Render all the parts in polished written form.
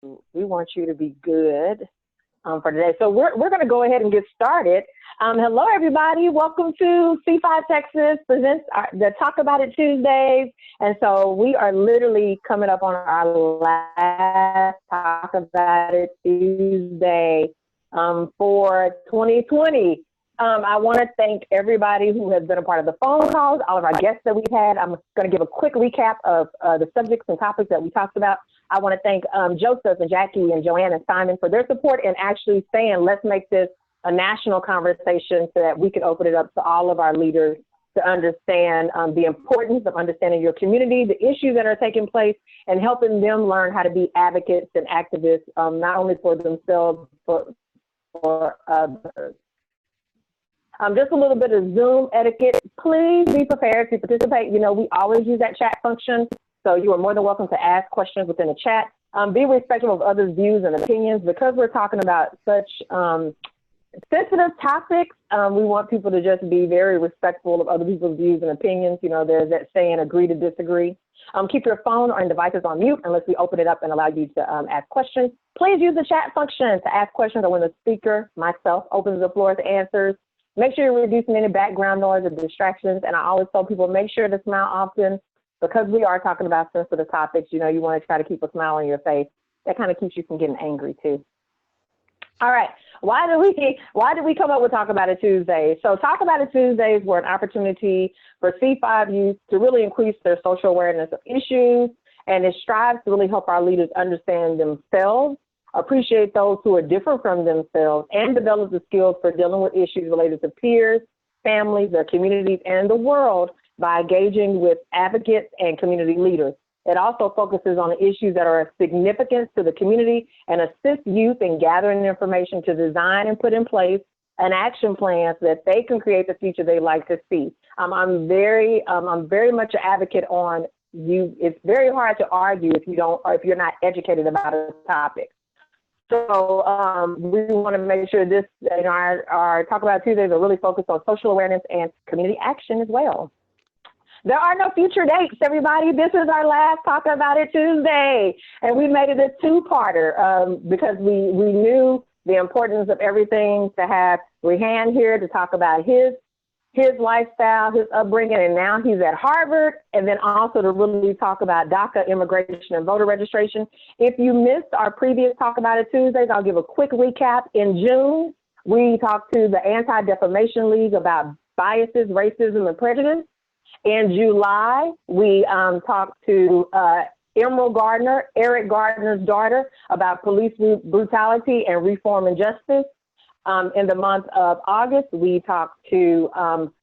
We want you to be good for today. So we're going to go ahead and get started. Hello, everybody. Welcome to C5 Texas presents the Talk About It Tuesdays. And so we are literally coming up on our last Talk About It Tuesday for 2020. I want to thank everybody who has been a part of the phone calls, all of our guests that we've had. I'm going to give a quick recap of the subjects and topics that we talked about. I want to thank Joseph and Jackie and Joanne and Simon for their support and actually saying, let's make this a national conversation so that we can open it up to all of our leaders to understand the importance of understanding your community, the issues that are taking place, and helping them learn how to be advocates and activists, not only for themselves, but for others. Just a little bit of Zoom etiquette. Please be prepared to participate. You know, we always use that chat function, so you are more than welcome to ask questions within the chat. Be respectful of others' views and opinions. Because we're talking about such sensitive topics, we want people to just be very respectful of other people's views and opinions. You know, there's that saying, agree to disagree. Keep your phone or devices on mute unless we open it up and allow you to ask questions. Please use the chat function to ask questions or when the speaker, myself, opens the floor to answers. Make sure you're reducing any background noise or distractions. And I always tell people, make sure to smile often because we are talking about sensitive topics. You know, you want to try to keep a smile on your face. That kind of keeps you from getting angry too. All right. Why did we come up with Talk About It Tuesday? So Talk About It Tuesdays were an opportunity for C5 youth to really increase their social awareness of issues, and it strives to really help our leaders understand themselves, appreciate those who are different from themselves, and develop the skills for dealing with issues related to peers, families, their communities, and the world by engaging with advocates and community leaders. It also focuses on the issues that are of significance to the community and assists youth in gathering information to design and put in place an action plan so that they can create the future they like to see. I'm very much an advocate on you. It's very hard to argue if if you're not educated about a topic. So we want to make sure this, you know, our Talk About Tuesdays are really focused on social awareness and community action as well. There are no future dates, everybody. This is our last Talk About It Tuesday, and we made it a two-parter because we knew the importance of everything to have Rehan here to talk about his lifestyle, his upbringing, and now he's at Harvard, and then also to really talk about DACA, immigration, and voter registration. If you missed our previous Talk About It Tuesdays, I'll give a quick recap. In June, we talked to the Anti-Defamation League about biases, racism, and prejudice. In July, we talked to Emerald Gardner, Eric Gardner's daughter, about police brutality and reform and justice. In the month of August, we talked to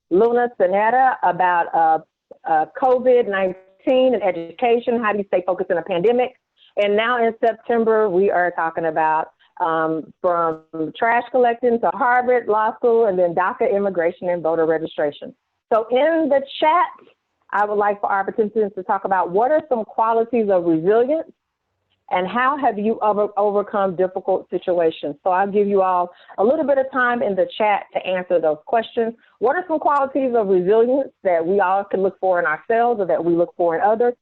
Luna Sanetta about COVID-19 and education. How do you stay focused in a pandemic? And now in September, we are talking about from trash collecting to Harvard Law School and then DACA, immigration, and voter registration. So in the chat, I would like for our participants to talk about what are some qualities of resilience and how have you overcome difficult situations? So I'll give you all a little bit of time in the chat to answer those questions. What are some qualities of resilience that we all can look for in ourselves or that we look for in others?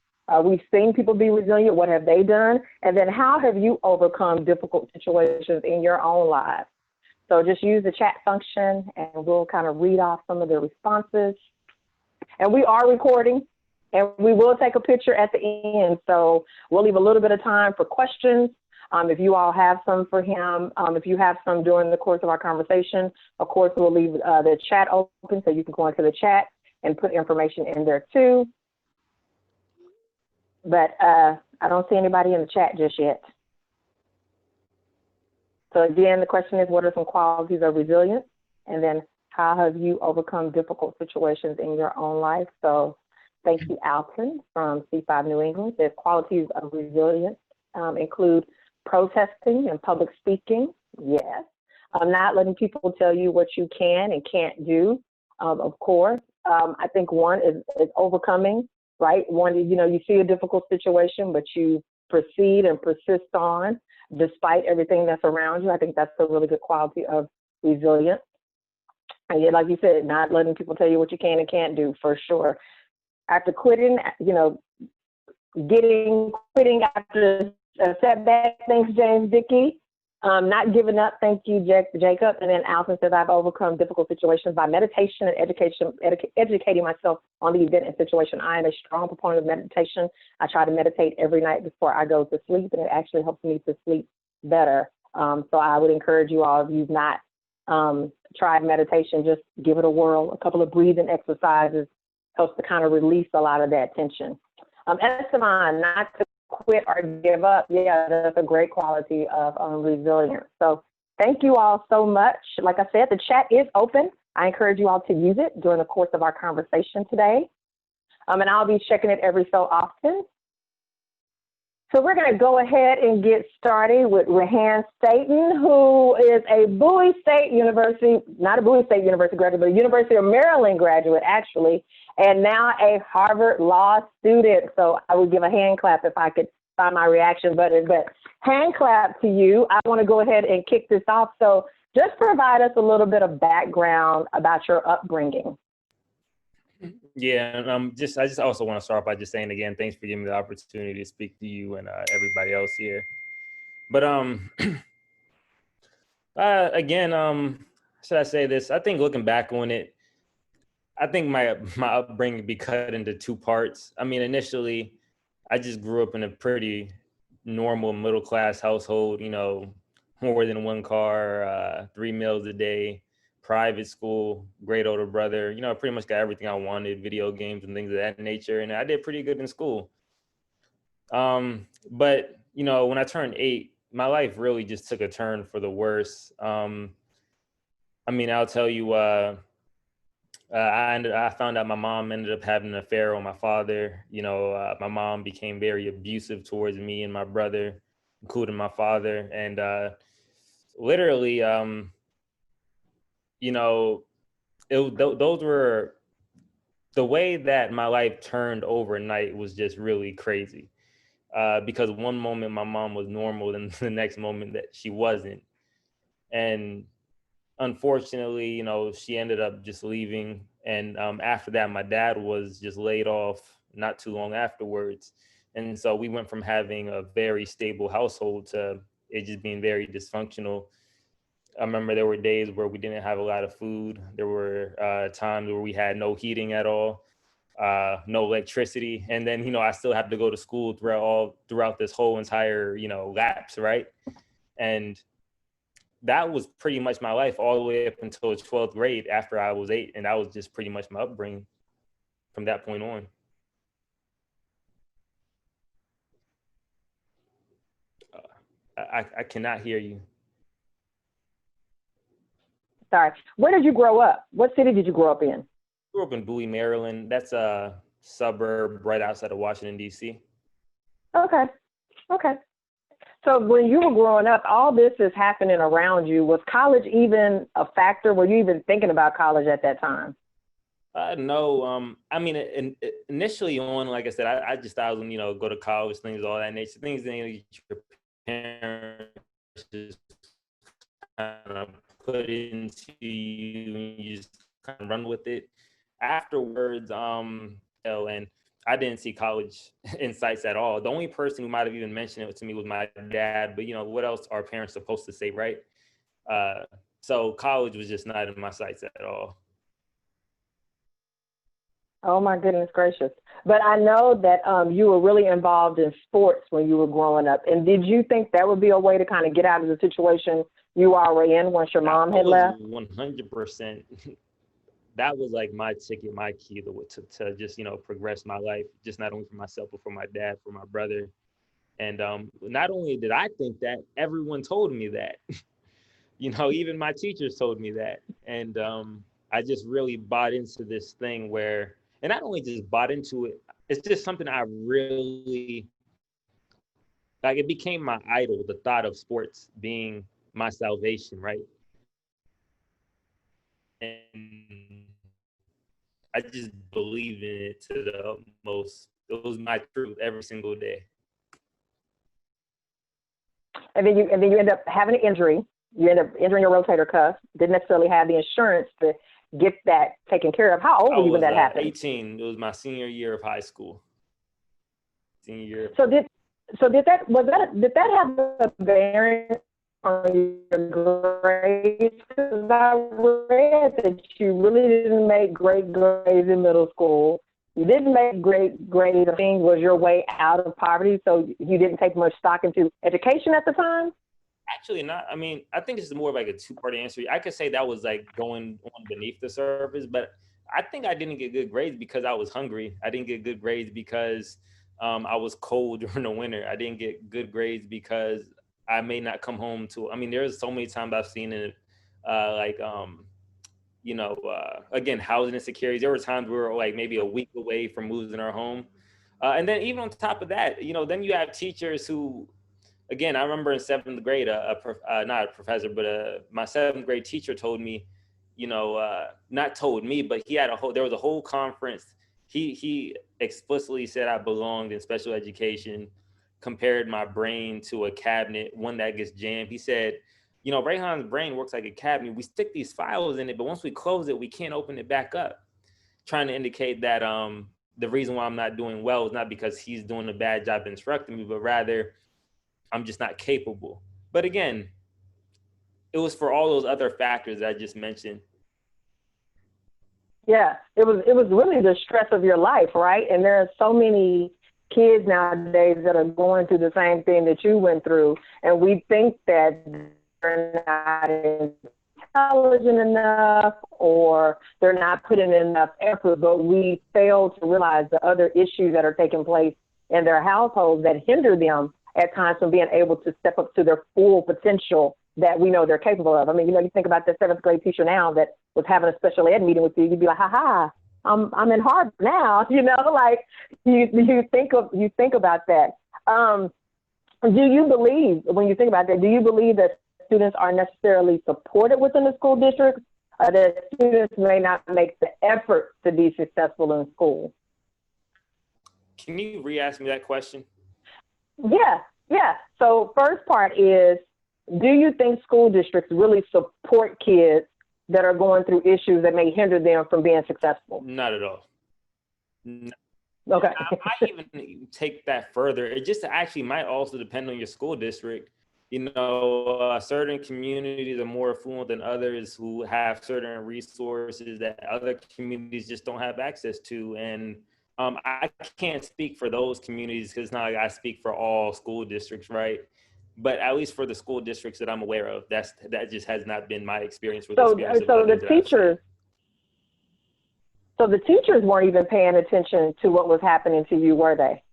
We've seen people be resilient. What have they done? And then how have you overcome difficult situations in your own lives? So just use the chat function and we'll kind of read off some of the responses. And we are recording and we will take a picture at the end. So we'll leave a little bit of time for questions. If you all have some for him, if you have some during the course of our conversation, of course, we'll leave the chat open so you can go into the chat and put information in there too. But I don't see anybody in the chat just yet. So again, the question is, what are some qualities of resilience? And then how have you overcome difficult situations in your own life? So thank you, Alton from C5 New England. The qualities of resilience include protesting and public speaking. Yes. Not letting people tell you what you can and can't do, of course. I think one is overcoming, right? One is, you know, you see a difficult situation, but you proceed and persist on despite everything that's around you. I think that's a really good quality of resilience. And yet, like you said, not letting people tell you what you can and can't do, for sure. After quitting, you know, quitting after Setback, thanks, James Dickey. Not giving up, thank you, Jacob. And then Allison says, I've overcome difficult situations by meditation and educating myself on the event and situation. I am a strong proponent of meditation. I try to meditate every night before I go to sleep, and it actually helps me to sleep better. So I would encourage you all, if you've not tried meditation, just give it a whirl. A couple of breathing exercises helps to kind of release a lot of that tension. Esteban, not to quit or give up. Yeah, that's a great quality of resilience. So thank you all so much. Like I said, the chat is open. I encourage you all to use it during the course of our conversation today. And I'll be checking it every so often. So we're going to go ahead and get started with Rehan Staton, who is a Bowie State University, not a Bowie State University graduate, but a University of Maryland graduate, actually, and now a Harvard Law student. So I would give a hand clap if I could find my reaction button, but hand clap to you. I want to go ahead and kick this off. So just provide us a little bit of background about your upbringing. Yeah, and I just also want to start by just saying again, thanks for giving me the opportunity to speak to you and everybody else here. But again, should I say this? I think looking back on it, I think my upbringing be cut into two parts. I mean, initially, I just grew up in a pretty normal middle class household. You know, more than one car, 3 meals a day, private school, great older brother, you know, I pretty much got everything I wanted, video games and things of that nature. And I did pretty good in school. But, you know, when I turned 8, my life really just took a turn for the worse. I mean, I'll tell you, I found out my mom ended up having an affair on my father. You know, my mom became very abusive towards me and my brother, including my father. And literally, you know, those were the way that my life turned overnight was just really crazy. Because one moment my mom was normal, and the next moment that she wasn't. And unfortunately, you know, she ended up just leaving. And after that, my dad was just laid off not too long afterwards. And so we went from having a very stable household to it just being very dysfunctional. I remember there were days where we didn't have a lot of food. There were times where we had no heating at all, no electricity. And then, you know, I still have to go to school throughout this whole entire, you know, lapse, right? And that was pretty much my life all the way up until 12th grade after I was 8. And that was just pretty much my upbringing from that point on. I cannot hear you. Sorry. Where did you grow up? What city did you grow up in? I grew up in Bowie, Maryland. That's a suburb right outside of Washington, D.C. Okay. So when you were growing up, all this is happening around you. Was college even a factor? Were you even thinking about college at that time? No. I mean, initially on, like I said, I just thought I was going to, you know, go to college, things, all that nature, things that your parents just kind of put into you and you just kind of run with it. Afterwards, you know, and I didn't see college in sights at all. The only person who might have even mentioned it to me was my dad, but you know, what else are parents supposed to say, right? So college was just not in my sights at all. Oh my goodness gracious. But I know that you were really involved in sports when you were growing up. And did you think that would be a way to kind of get out of the situation you were in once your mom had left? 100%. That was like my ticket, my key to just, you know, progress my life, just not only for myself, but for my dad, for my brother. And not only did I think that, everyone told me that. You know, even my teachers told me that. And I just really bought into this thing where, and not only just bought into it, it's just something I really, like, it became my idol, the thought of sports being my salvation, right? And I just believe in it to the utmost. It was my truth every single day. And then you end up having an injury. You end up injuring your rotator cuff. Didn't necessarily have the insurance to get that taken care of. How old were you when that happened? 18. It was my senior year of high school. Senior year. So did So did that have a bearing on your grades? Because I read that you really didn't make great grades in middle school. You didn't make great grades. I think was your way out of poverty, so you didn't take much stock into education at the time. Actually, not. I mean, I think it's more of like a two-part answer. I could say that was like going on beneath the surface, but I think I didn't get good grades because I was hungry. I didn't get good grades because I was cold during the winter. I didn't get good grades because I may not come home to. I mean, there's so many times I've seen it, like again, housing insecurities. There were times we were like maybe a week away from losing our home, and then even on top of that, then you have teachers who, again, I remember in seventh grade, not a professor, but my seventh grade teacher told me, not told me, but there was a whole conference. He explicitly said I belonged in special education, compared my brain to a cabinet, one that gets jammed. He said, Rehan's brain works like a cabinet. We stick these files in it, but once we close it, we can't open it back up. Trying to indicate that the reason why I'm not doing well is not because he's doing a bad job instructing me, but rather I'm just not capable. But again, it was for all those other factors that I just mentioned. Yeah, it was really the stress of your life, right? And there are so many kids nowadays that are going through the same thing that you went through, and we think that they're not intelligent enough or they're not putting in enough effort, but we fail to realize the other issues that are taking place in their households that hinder them at times from being able to step up to their full potential that we know they're capable of. I mean, you think about the seventh grade teacher now that was having a special ed meeting with you, you'd be like, I'm in Harvard now, like you think about that. Do you believe, when you think about that, do you believe that students are necessarily supported within the school district, or that students may not make the effort to be successful in school? Can you re-ask me that question? Yeah. So first part is, do you think school districts really support kids that are going through issues that may hinder them from being successful? Not at all. No. Okay. I might even take that further. It just actually might also depend on your school district. Certain communities are more affluent than others who have certain resources that other communities just don't have access to. And I can't speak for those communities because it's not like I speak for all school districts, right? But at least for the school districts that I'm aware of, that just has not been my experience with experience of others that I've seen. So the teachers weren't even paying attention to what was happening to you, were they?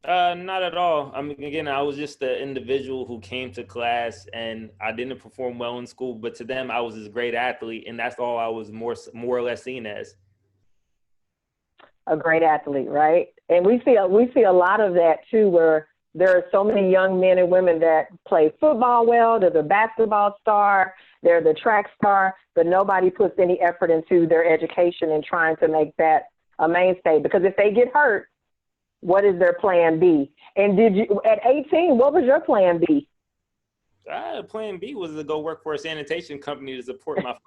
Not at all. I mean, again, I was just the individual who came to class and I didn't perform well in school, but to them, I was this great athlete, and that's all I was more or less seen as. A great athlete, right? And we see a lot of that too, where there are so many young men and women that play football well. They're the basketball star, they're the track star, but nobody puts any effort into their education and trying to make that a mainstay. Because if they get hurt, what is their plan B? And did you, at 18, what was your plan B? Plan B was to go work for a sanitation company to support my father.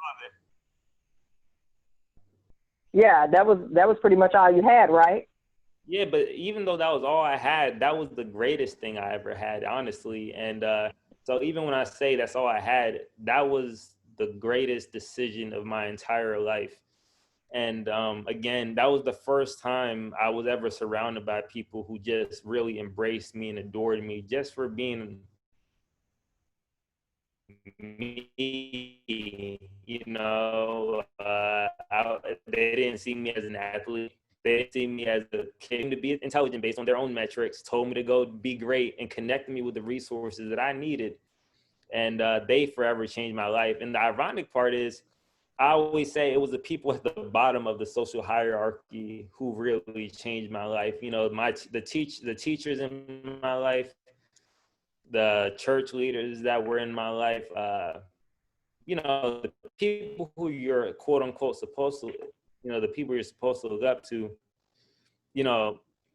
Yeah, that was pretty much all you had, right? Yeah, but even though that was all I had, that was the greatest thing I ever had, honestly. And so even when I say that's all I had, that was the greatest decision of my entire life. And again, that was the first time I was ever surrounded by people who just really embraced me and adored me just for being me. They didn't see me as an athlete. They see me as a kid to be intelligent based on their own metrics, told me to go be great, and connected me with the resources that I needed. And they forever changed my life. And the ironic part is, I always say it was the people at the bottom of the social hierarchy who really changed my life. The teachers in my life, the church leaders that were in my life, the people who you're quote unquote supposed to, the people you're supposed to look up to,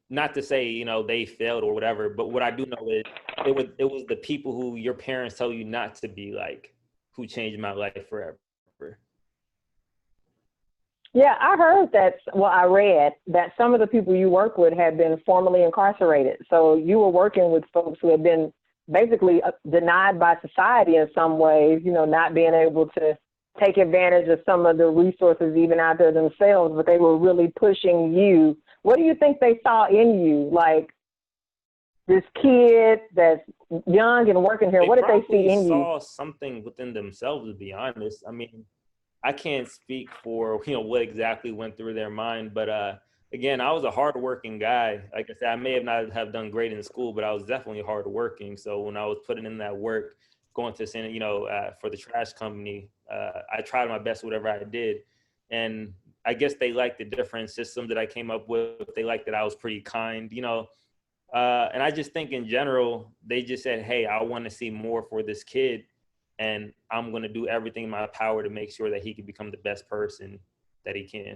not to say, they failed or whatever, but what I do know is it was the people who your parents tell you not to be like, who changed my life forever. Yeah, I heard that. Well, I read that some of the people you work with had been formerly incarcerated. So you were working with folks who had been basically denied by society in some ways, you know, not being able to take advantage of some of the resources even out there themselves, but they were really pushing you. What do you think they saw in you? Like this kid that's young and working here, They what did they see probably in you? saw something within themselves, to be honest. I mean, I can't speak for, what exactly went through their mind, but again, I was a hardworking guy. Like I said, I may have not have done great in school, but I was definitely hardworking. So when I was putting in that work, going to San, for the trash company, I tried my best, whatever I did, and I guess they liked the different system that I came up with. They liked that I was pretty kind, and I just think in general, they just said, hey, I want to see more for this kid. And I'm going to do everything in my power to make sure that he can become the best person that he can.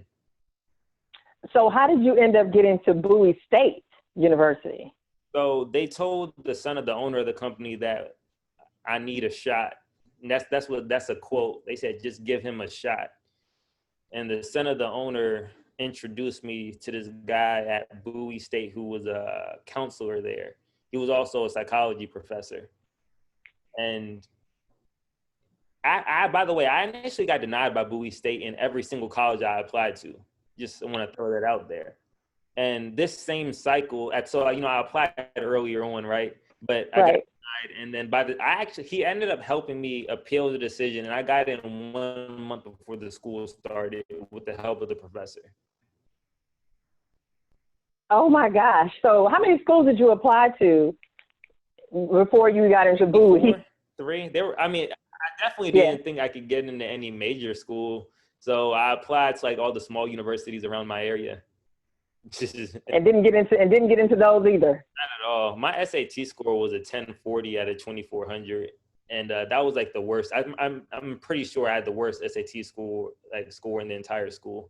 So how did you end up getting to Bowie State University? So they told the son of the owner of the company that I need a shot. And that's a quote. They said, just give him a shot. And the son of the owner introduced me to this guy at Bowie State who was a counselor there. He was also a psychology professor. And by the way, I initially got denied by Bowie State in every single college I applied to. Just want to throw that out there. And this same cycle, I applied earlier on, right? But I got denied, and then he ended up helping me appeal the decision, and I got in 1 month before the school started with the help of the professor. Oh my gosh! So how many schools did you apply to before you got into Bowie? 3. I definitely didn't think I could get into any major school, so I applied to like all the small universities around my area. and didn't get into those either. Not at all. My SAT score was a 1040 out of 2400, and that was like the worst. I'm pretty sure I had the worst SAT score in the entire school.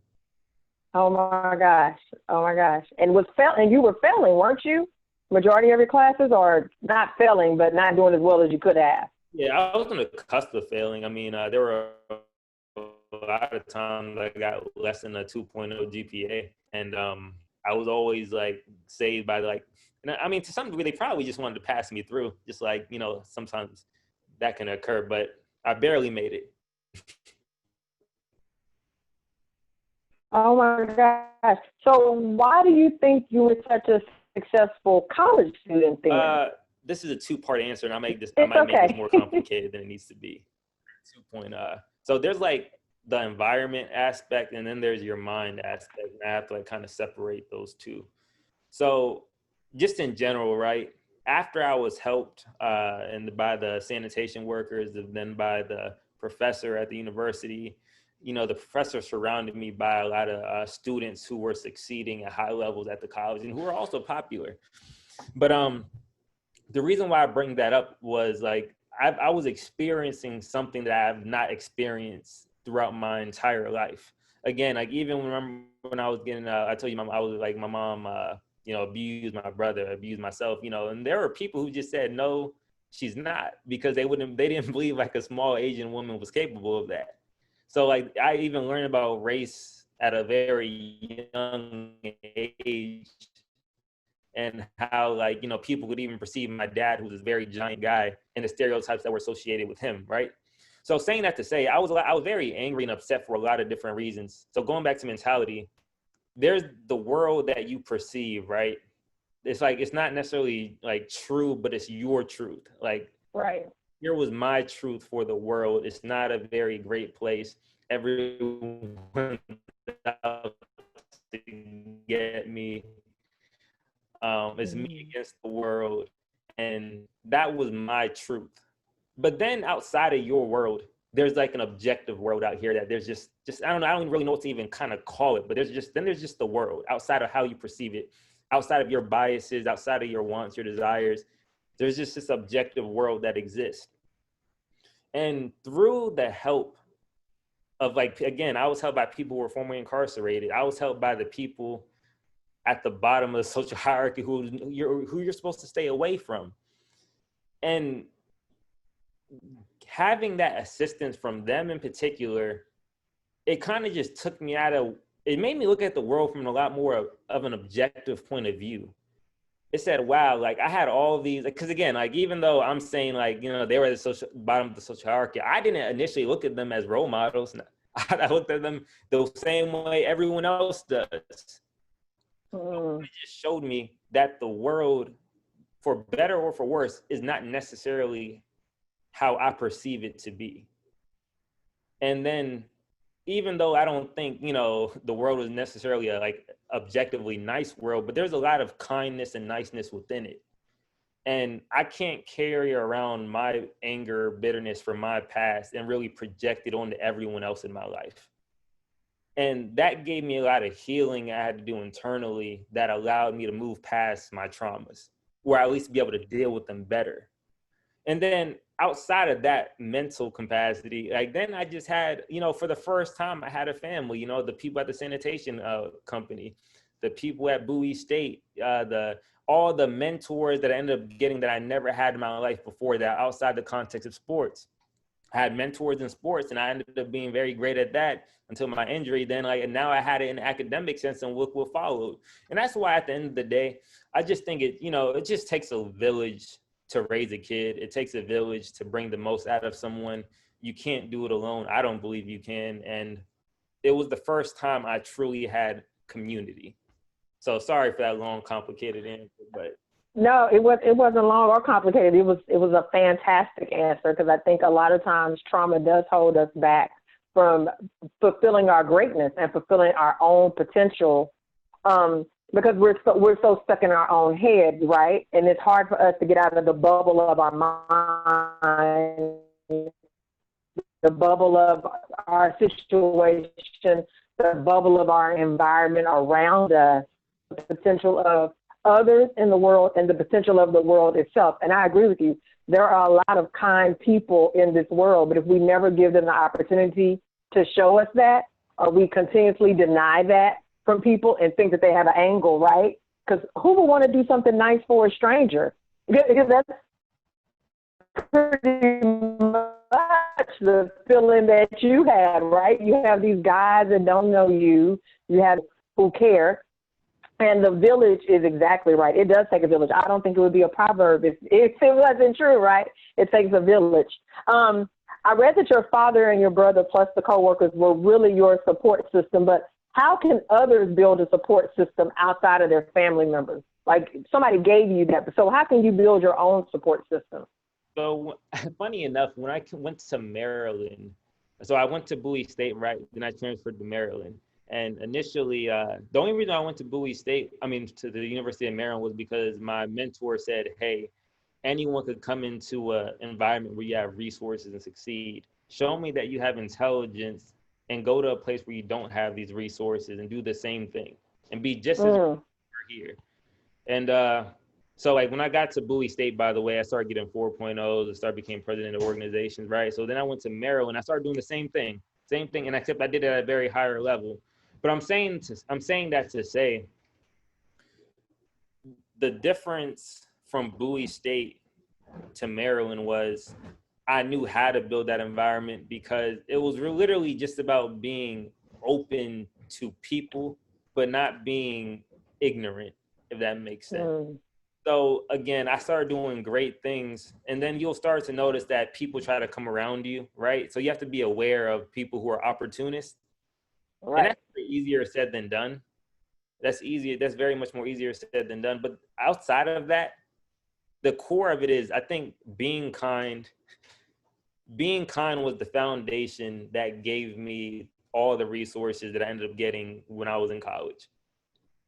Oh my gosh! Oh my gosh! And you were failing, weren't you? Majority of your classes, or not failing, but not doing as well as you could have. Yeah, I was on the cusp of failing. I mean, there were a lot of times I got less than a 2.0 GPA, and I was always like saved by and I mean, to some degree, they probably just wanted to pass me through. Just like, sometimes that can occur, but I barely made it. Oh my gosh! So why do you think you were such a successful college student then? This is a 2-part answer, and I might make this more complicated than it needs to be. 2 point. So there's like the environment aspect, and then there's your mind aspect. And I have to kind of separate those two. So just in general, right? After I was helped by the sanitation workers, and then by the professor at the university, the professor surrounded me by a lot of students who were succeeding at high levels at the college and who were also popular. But the reason why I bring that up was I was experiencing something that I have not experienced throughout my entire life. Again, even when I was getting, I told you, I was my mom, abused my brother, abused myself, and there were people who just said, no, she's not, because they didn't believe a small Asian woman was capable of that. So I even learned about race at a very young age, and how people could even perceive my dad, who's this very giant guy, and the stereotypes that were associated with him, right? So saying that to say, I was very angry and upset for a lot of different reasons. So going back to mentality, there's the world that you perceive, right? It's it's not necessarily true, but it's your truth. Right. Here was my truth for the world. It's not a very great place. Everyone out to get me. It's me against the world. And that was my truth. But then outside of your world, there's an objective world out here that there's just I don't know, I don't really know what to even kind of call it, but there's just the world outside of how you perceive it, outside of your biases, outside of your wants, your desires. There's just this objective world that exists. And through the help of again, I was helped by people who were formerly incarcerated. I was helped by the people at the bottom of the social hierarchy who you're supposed to stay away from. And having that assistance from them in particular it kind of just took me it made me look at the world from a lot more of an objective point of view. It said, wow, like I had all these, because again, like even though I'm saying like, you know, they were at the bottom of the social hierarchy, I didn't initially look at them as role models. I looked at them the same way everyone else does. It just showed me that the world, for better or for worse, is not necessarily how I perceive it to be. And then, even though I don't think, you know, the world is necessarily a like objectively nice world, but there's a lot of kindness and niceness within it. And I can't carry around my anger, bitterness from my past and really project it onto everyone else in my life. And that gave me a lot of healing I had to do internally that allowed me to move past my traumas, or at least be able to deal with them better. And then outside of that mental capacity, like then I just had, you know, for the first time I had a family, you know, the people at the sanitation company, the people at Bowie State, all the mentors that I ended up getting that I never had in my life before that, outside the context of sports. I had mentors in sports and I ended up being very great at that until my injury. Then like, and now I had it in academic sense and look what followed. And that's why at the end of the day, I just think it, you know, it just takes a village to raise a kid. It takes a village to bring the most out of someone. You can't do it alone. I don't believe you can. And it was the first time I truly had community. So sorry for that long, complicated answer, but. No, it wasn't long or complicated. It was a fantastic answer, because I think a lot of times trauma does hold us back from fulfilling our greatness and fulfilling our own potential, because we're so stuck in our own head, right? And it's hard for us to get out of the bubble of our mind, the bubble of our situation, the bubble of our environment around us, the potential of others in the world and the potential of the world itself. And I agree with you. There are a lot of kind people in this world, but if we never give them the opportunity to show us that, or we continuously deny that from people and think that they have an angle, right? Because who would want to do something nice for a stranger? Because that's pretty much the feeling that you had, right? You have these guys that don't know you, you have who care. And the village is exactly right. It does take a village. I don't think it would be a proverb if it wasn't true, right? It takes a village. I read that your father and your brother plus the coworkers were really your support system, but how can others build a support system outside of their family members? Like somebody gave you that, so how can you build your own support system? So funny enough, when I went to Maryland, so I went to Bowie State, right? Then I transferred to Maryland. And initially, the only reason I went to Bowie State, to the University of Maryland, was because my mentor said, hey, anyone could come into an environment where you have resources and succeed. Show me that you have intelligence and go to a place where you don't have these resources and do the same thing and be just as good here. And so like when I got to Bowie State, by the way, I started getting 4.0s. I became president of organizations, right? So then I went to Maryland. I started doing the same thing, and except I did it at a very higher level. But I'm saying that to say the difference from Bowie State to Maryland was I knew how to build that environment, because it was literally just about being open to people, but not being ignorant, if that makes sense. So again, I started doing great things, and then you'll start to notice that people try to come around you, right? So you have to be aware of people who are opportunists. Right. And that's easier said than done. That's very much more easier said than done. But outside of that, the core of it is, I think, being kind. Being kind was the foundation that gave me all the resources that I ended up getting when I was in college.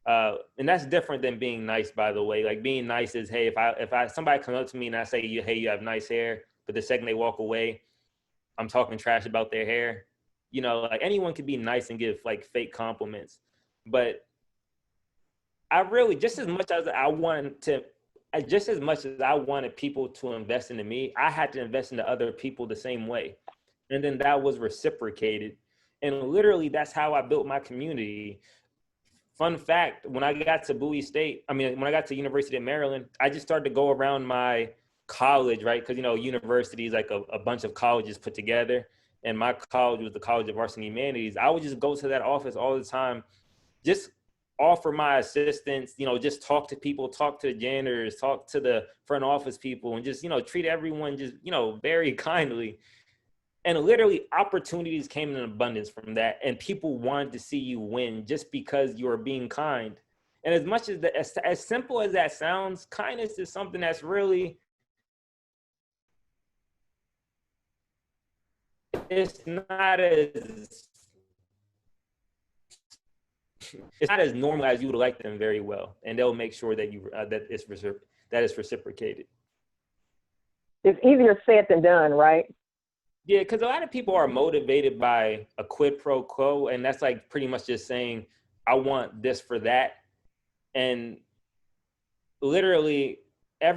And that's different than being nice, by the way. Like being nice is, hey, if somebody comes up to me and I say, hey, you have nice hair, but the second they walk away, I'm talking trash about their hair. You know, like anyone could be nice and give like fake compliments, but I really, just as much as I wanted people to invest into me, I had to invest into other people the same way. And then that was reciprocated. And literally that's how I built my community. Fun fact, when I got to Bowie State, when I got to University of Maryland, I just started to go around my college, right? Because, university is like a bunch of colleges put together. and my college was the College of Arts and Humanities, I would just go to that office all the time, just offer my assistance, just talk to people, talk to the janitors, talk to the front office people, and just, treat everyone just, very kindly. And literally opportunities came in abundance from that. And people wanted to see you win just because you are being kind. And as much as as simple as that sounds, kindness is something that's really, it's not as normal as you would like them very well. And they'll make sure that that is reciprocated. It's easier said than done, right? Yeah, because a lot of people are motivated by a quid pro quo, and that's like pretty much just saying, I want this for that. And literally a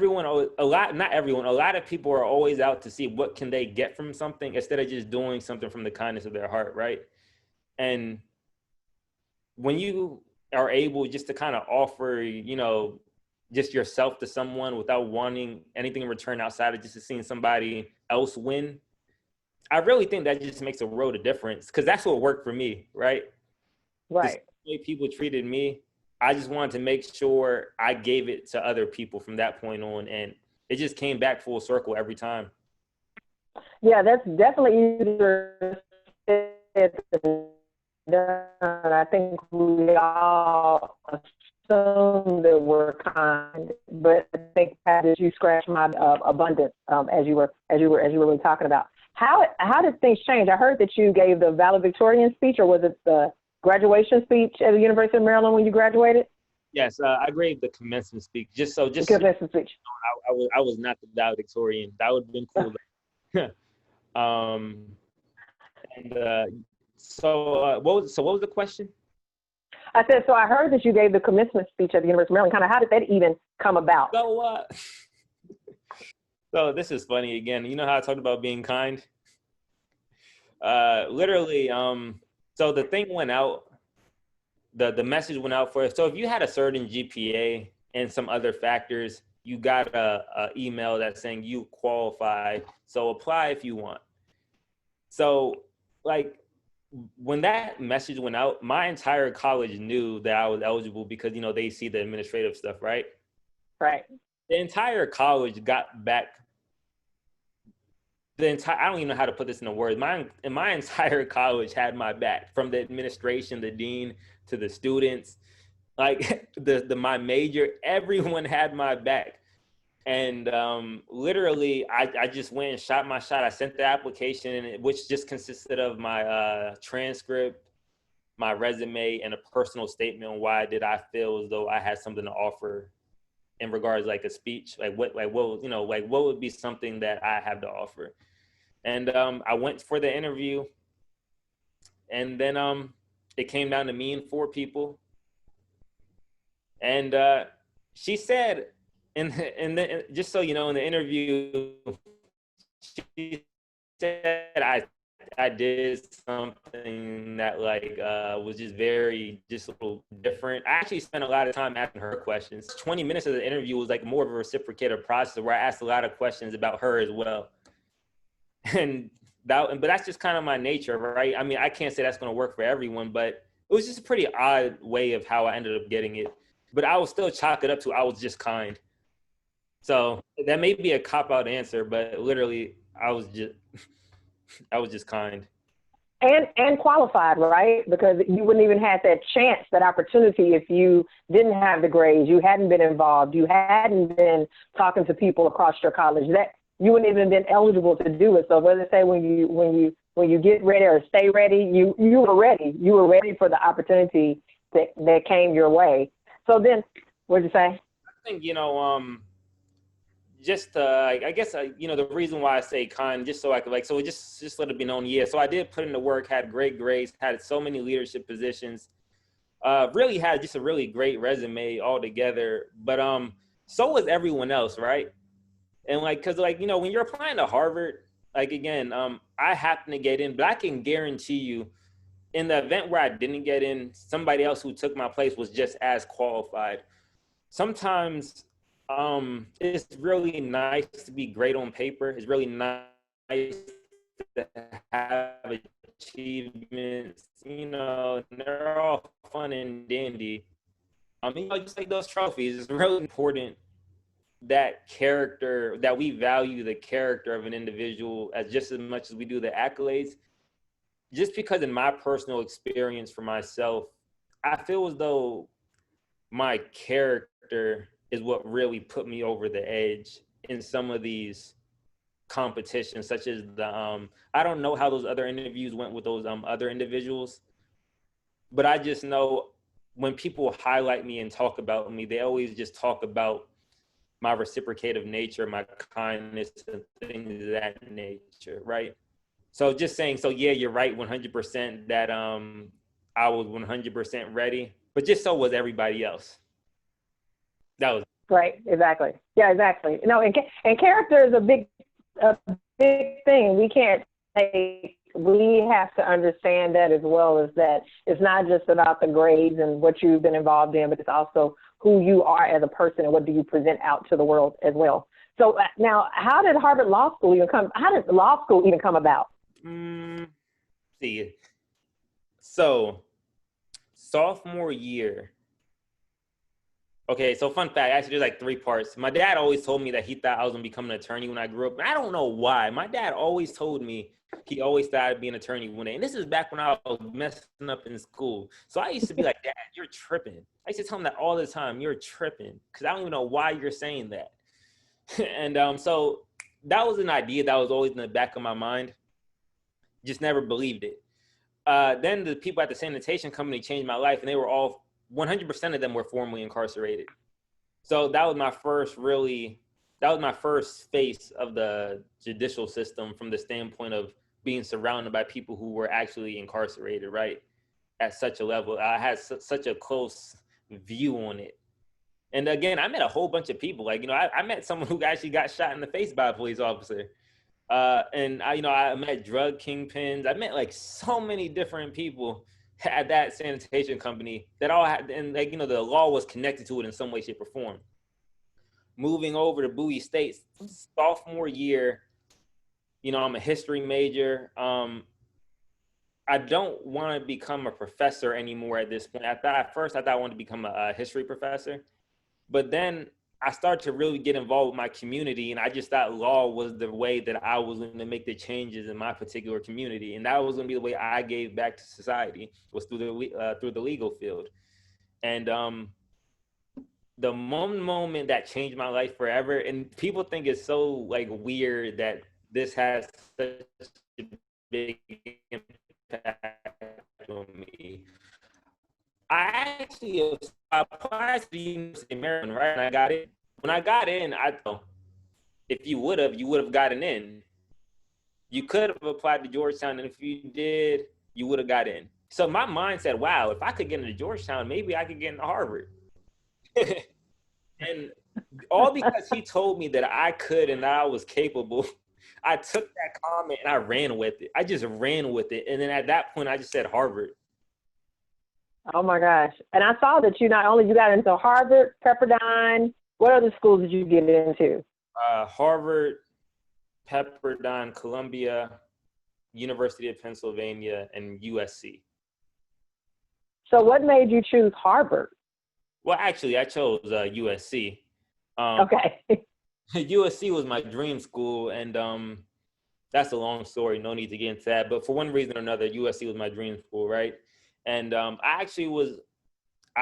lot of people are always out to see what can they get from something instead of just doing something from the kindness of their heart, right? And when you are able just to kind of offer, just yourself to someone without wanting anything in return outside of just seeing somebody else win, I really think that just makes a world of difference, because that's what worked for me, right? Right. The way people treated me, I just wanted to make sure I gave it to other people from that point on, and it just came back full circle every time. Yeah, that's definitely easier said than done. I think we all assume that we're kind, but I think, Pat, that you scratched my abundance as you were really talking about. How did things change? I heard that you gave the valedictorian speech, or was it the graduation speech at the University of Maryland when you graduated? Yes, I gave the commencement speech. Commencement speech. I was not the valedictorian. That would have been cool. What was the question? I said, so I heard that you gave the commencement speech at the University of Maryland. Kind of, how did that even come about? So this is funny again. You know how I talked about being kind? Literally, so the thing went out, the message went out for it. So if you had a certain GPA and some other factors, you got a email that's saying you qualify, so apply if you want. So like when that message went out, my entire college knew that I was eligible because, they see the administrative stuff, right? Right. The entire college got back. I don't even know how to put this in a word. My entire college had my back, from the administration, the dean, to the students, like my major, everyone had my back. And literally, I just went and shot my shot. I sent the application, which just consisted of my transcript, my resume, and a personal statement on why did I feel as though I had something to offer in regards like a speech, what would be something that I have to offer. And I went for the interview, and then it came down to me and 4 people. And she said, just so you know, in the interview, she said I did something that was just a little different. I actually spent a lot of time asking her questions. 20 minutes of the interview was like more of a reciprocated process where I asked a lot of questions about her as well. But that's just kind of my nature, right? I mean, I can't say that's going to work for everyone, but it was just a pretty odd way of how I ended up getting it. But I will still chalk it up to I was just kind. So that may be a cop-out answer, but literally, I was just kind. And qualified, right? Because you wouldn't even have that chance, that opportunity, if you didn't have the grades, you hadn't been involved, you hadn't been talking to people across your college, that you wouldn't even been eligible to do it. So whether say when you get ready or stay ready, you were ready. You were ready for the opportunity that came your way. So then, what'd you say? I think, I guess, the reason why I say kind, just so I could just let it be known. Yeah. So I did put in the work, had great grades, had so many leadership positions, really had just a really great resume altogether. But so was everyone else, right? And cause when you're applying to Harvard, again, I happen to get in, but I can guarantee you, in the event where I didn't get in, somebody else who took my place was just as qualified. Sometimes it's really nice to be great on paper. It's really nice to have achievements, you know, and they're all fun and dandy. You know, just like those trophies, it's really important that character, that we value the character of an individual as just as much as we do the accolades. Just because in my personal experience for myself, I feel as though my character is what really put me over the edge in some of these competitions, such as the I don't know how those other interviews went with those other individuals, but I just know when people highlight me and talk about me, they always just talk about my reciprocative nature, my kindness, and things of that nature, right? So just saying, so yeah, you're right 100% that I was 100% ready, but just so was everybody else. That was Right, exactly. Yeah, exactly. No, and character is a big thing. We can't say, we have to understand that as well, as that it's not just about the grades and what you've been involved in, but it's also who you are as a person and what do you present out to the world as well. So now, how did Harvard Law School even come? How did law school even come about? See, so sophomore year. Okay, so fun fact, actually there's like 3 parts. My dad always told me that he thought I was gonna become an attorney when I grew up. And I don't know why. My dad always told me he always thought I'd be an attorney one day. And this is back when I was messing up in school. So I used to be like, Dad, you're tripping. I used to tell him that all the time, you're tripping. Because I don't even know why you're saying that. And so that was an idea that was always in the back of my mind. Just never believed it. Then the people at the sanitation company changed my life, and they were all 100% of them were formerly incarcerated. So that was my first face of the judicial system from the standpoint of being surrounded by people who were actually incarcerated, right? At such a level. I had such a close view on it. And again, I met a whole bunch of people. Like, you know, I met someone who actually got shot in the face by a police officer. And I met drug kingpins. I met like so many different people at that sanitation company that all had, and like, you know, the law was connected to it in some way, shape, or form. Moving over to Bowie State, sophomore year, you know, I'm a history major. I don't want to become a professor anymore at this point. At first I thought I wanted to become a history professor, but then I started to really get involved with my community, and I just thought law was the way that I was going to make the changes in my particular community, and that was going to be the way I gave back to society, was through the legal field. And the moment that changed my life forever, and people think it's so like weird that this has such a big impact on me. I actually applied to the University of Maryland, right? And I got in. When I got in, I thought, if you would have gotten in. You could have applied to Georgetown, and if you did, you would have got in. So my mind said, wow, if I could get into Georgetown, maybe I could get into Harvard. And all because he told me that I could and that I was capable, I took that comment and I ran with it. I just ran with it. And then at that point, I just said Harvard. Oh my gosh. And I saw that you got into Harvard, Pepperdine. What other schools did you get into? Harvard, Pepperdine, Columbia, University of Pennsylvania, and USC. So what made you choose Harvard? Well, actually, I chose USC. Okay. USC was my dream school, and that's a long story. No need to get into that. But for one reason or another, USC was my dream school, right? And I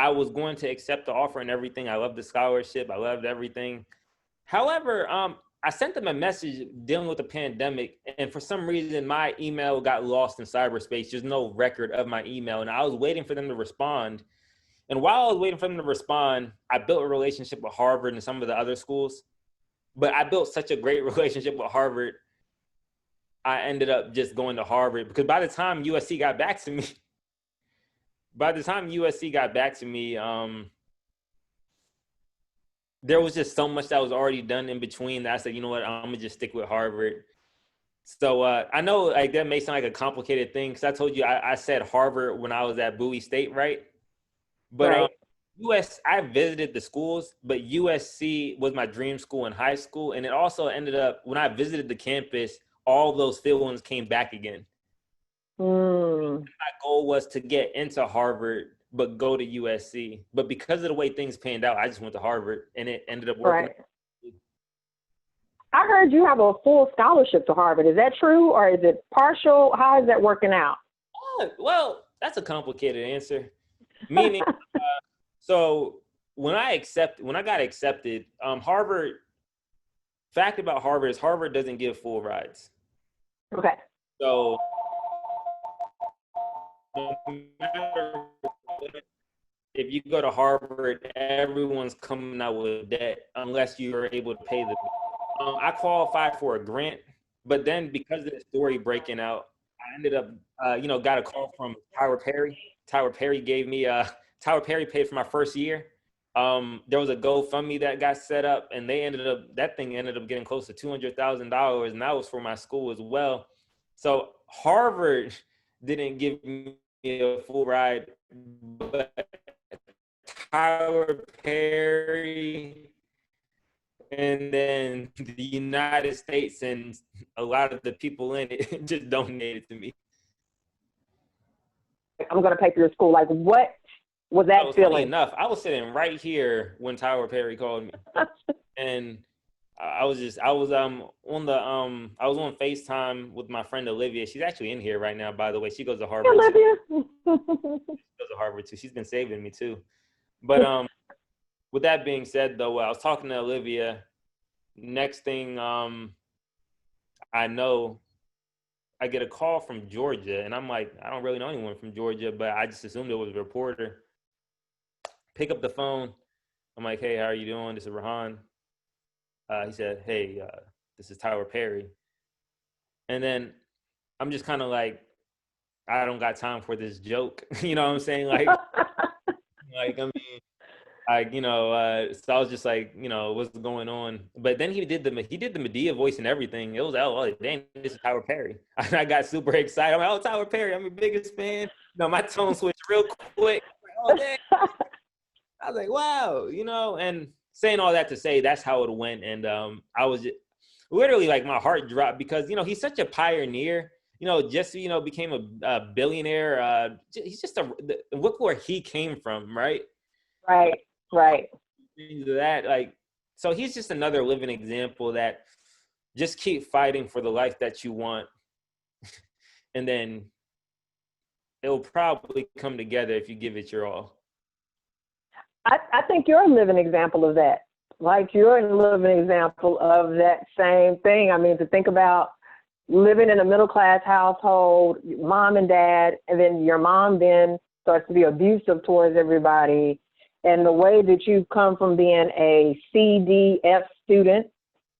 was going to accept the offer and everything. I loved the scholarship. I loved everything. However, I sent them a message dealing with the pandemic, and for some reason, my email got lost in cyberspace. There's no record of my email, and I was waiting for them to respond. And while I was waiting for them to respond, I built a relationship with Harvard and some of the other schools. But I built such a great relationship with Harvard, I ended up just going to Harvard, because by the time USC got back to me, there was just so much that was already done in between that I said, you know what, I'm gonna just stick with Harvard. So I know like that may sound like a complicated thing, because I told you I said Harvard when I was at Bowie State, right? But right. I visited the schools, but USC was my dream school in high school. And it also ended up, when I visited the campus, all those feelings came back again. Mm. My goal was to get into Harvard, but go to USC. But because of the way things panned out, I just went to Harvard, and it ended up working. Right. I heard you have a full scholarship to Harvard. Is that true, or is it partial? How is that working out? Well, that's a complicated answer. Meaning, so when I got accepted, Harvard. Fact about Harvard is Harvard doesn't give full rides. Okay. So no matter what, if you go to Harvard, everyone's coming out with debt unless you are able to pay the. I qualified for a grant, but then because of the story breaking out, I ended up, got a call from Tyler Perry. Tyler Perry Tyler Perry paid for my first year. There was a GoFundMe that got set up, and that thing ended up getting close to $200,000, and that was for my school as well. So Harvard didn't give me a full ride, but Tyler Perry and then the United States and a lot of the people in it just donated to me. I'm going to pay for your school. Like, what was that feeling? Funny enough, I was sitting right here when Tyler Perry called me, and I was on FaceTime with my friend Olivia. She's actually in here right now, by the way. She goes to Harvard. Hey, Olivia. She goes to Harvard too. She's been saving me too. But with that being said, though, I was talking to Olivia. Next thing I know, I get a call from Georgia, and I'm like, I don't really know anyone from Georgia, but I just assumed it was a reporter. Pick up the phone. I'm like, hey, how are you doing? This is Rehan. He said, hey, this is Tyler Perry. And then I'm just kind of like, I don't got time for this joke. You know what I'm saying? Like, so I was just like, what's going on? But then he did the Medea voice and everything. It was, oh, dang, this is Tyler Perry. I got super excited. I'm like, oh, Tyler Perry, I'm your biggest fan. My tone switched real quick. Oh, dang. I was like, wow, and saying all that to say that's how it went. And I was just, literally like my heart dropped because, he's such a pioneer. Jesse, became a billionaire. He's just look where he came from, right? Right. That, so he's just another living example that just keep fighting for the life that you want. And then it'll probably come together if you give it your all. I think you're a living example of that. Like, you're a living example of that same thing. I mean, to think about living in a middle-class household, mom and dad, and then your mom then starts to be abusive towards everybody. And the way that you've come from being a CDF student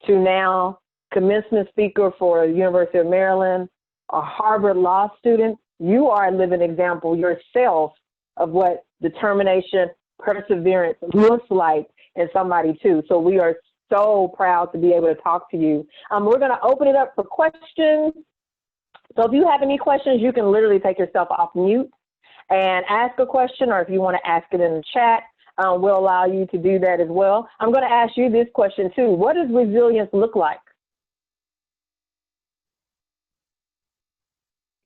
to now commencement speaker for the University of Maryland, a Harvard law student, you are a living example yourself of what determination, perseverance looks like in somebody too. So we are so proud to be able to talk to you. We're going to open it up for questions. So if you have any questions, you can literally take yourself off mute and ask a question, or if you want to ask it in the chat, we'll allow you to do that as well. I'm going to ask you this question too. What does resilience look like?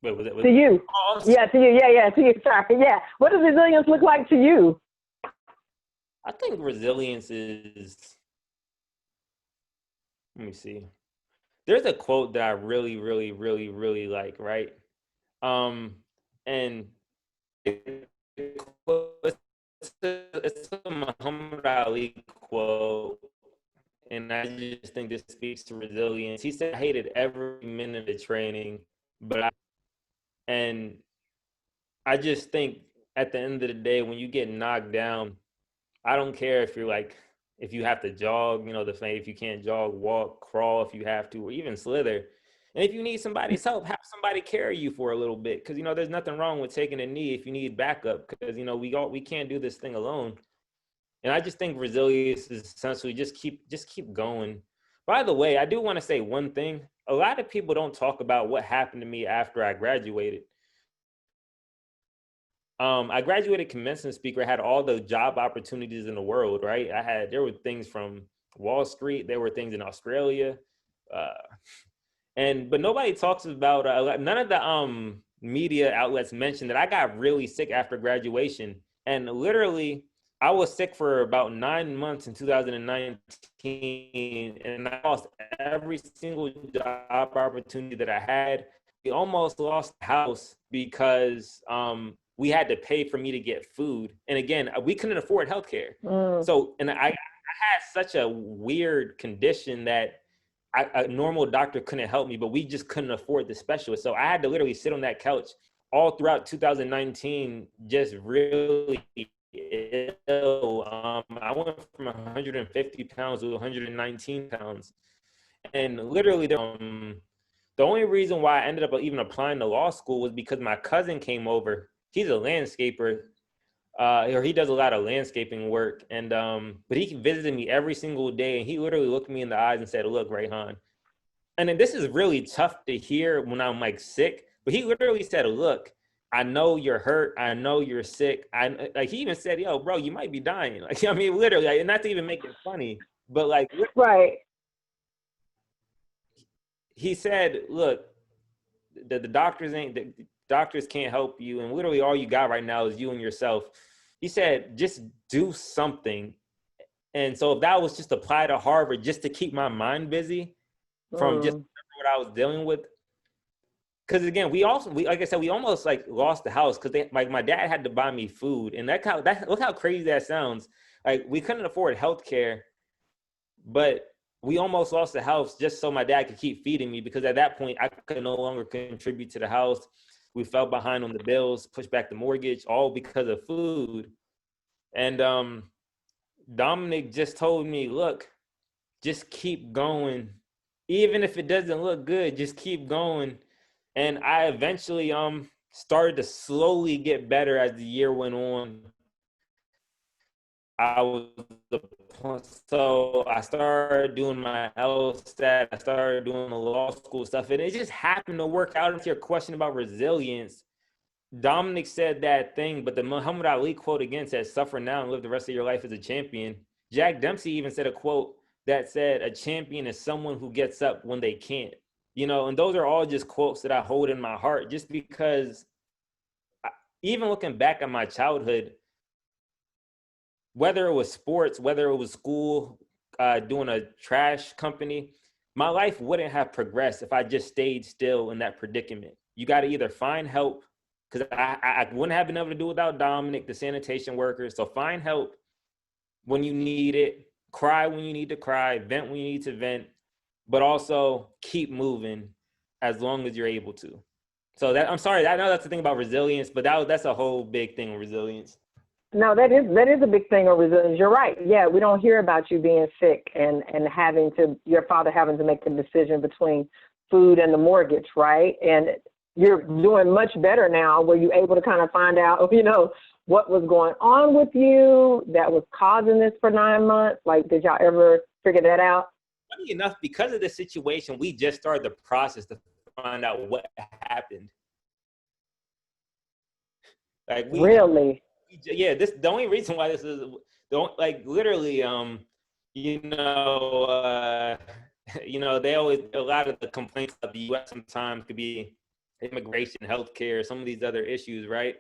Wait, was to you? Oh, yeah, to you. Yeah, to you. Sorry. Yeah. What does resilience look like to you? I think resilience is, let me see. There's a quote that I really, really, really, really like, right? And it's a Muhammad Ali quote, and I just think this speaks to resilience. He said, I hated every minute of training, and I just think at the end of the day, when you get knocked down, I don't care if if you have to jog, if you can't jog, walk, crawl if you have to, or even slither. And if you need somebody's help, have somebody carry you for a little bit. Because, there's nothing wrong with taking a knee if you need backup. Because, we can't do this thing alone. And I just think resilience is essentially just keep going. By the way, I do want to say one thing. A lot of people don't talk about what happened to me after I graduated. I graduated commencement speaker, had all the job opportunities in the world, right? There were things from Wall Street, there were things in Australia. But nobody talks about none of the media outlets mentioned that I got really sick after graduation, and literally I was sick for about 9 months in 2019, and I lost every single job opportunity that I had. We almost lost the house because we had to pay for me to get food, and again, we couldn't afford healthcare. So, and I had such a weird condition that a normal doctor couldn't help me, but we just couldn't afford the specialist. So I had to literally sit on that couch all throughout 2019, just really ill. I went from 150 pounds to 119 pounds. And literally, the only reason why I ended up even applying to law school was because my cousin came over. He's a landscaper, or he does a lot of landscaping work, and but he visited me every single day, and he literally looked me in the eyes and said, "Look, Rehan," and then this is really tough to hear when I'm like sick, but he literally said, "Look, I know you're hurt. I know you're sick. He even said, yo, bro, you might be dying." Like, I mean, literally, like, not to even make it funny, but like, right. He said, "Look, the doctors can't help you, and literally all you got right now is you and yourself." He said, "Just do something." And so if that was just apply to Harvard just to keep my mind busy from just what I was dealing with. Because again, we like I said, we almost like lost the house because my dad had to buy me food, and look how crazy that sounds. Like, we couldn't afford healthcare, but we almost lost the house just so my dad could keep feeding me, because at that point I could no longer contribute to the house. We fell behind on the bills, pushed back the mortgage, all because of food. And Dominic just told me, look, just keep going. Even if it doesn't look good, just keep going. And I eventually started to slowly get better as the year went on. So I started doing my LSAT, I started doing the law school stuff, and it just happened to work out. Into your question about resilience, Dominic said that thing, but the Muhammad Ali quote again says, "Suffer now and live the rest of your life as a champion." Jack Dempsey even said a quote that said, "A champion is someone who gets up when they can't." And those are all just quotes that I hold in my heart, just because even looking back at my childhood, whether it was sports, whether it was school, doing a trash company, my life wouldn't have progressed if I just stayed still in that predicament. You got to either find help, because I wouldn't have been able to do without Dominic, the sanitation workers. So find help when you need it, cry when you need to cry, vent when you need to vent, but also keep moving as long as you're able to. So I'm sorry, I know that's the thing about resilience, but that's a whole big thing with resilience. No, that is a big thing of resilience. You're right. Yeah, we don't hear about you being sick and your father having to make the decision between food and the mortgage, right? And you're doing much better now. Were you able to kind of find out, what was going on with you that was causing this for 9 months? Like, did y'all ever figure that out? Funny enough, because of the situation, we just started the process to find out what happened. Like, really? Yeah, the only reason why this is literally, they always, a lot of the complaints of the U.S. sometimes could be immigration, healthcare, some of these other issues, right?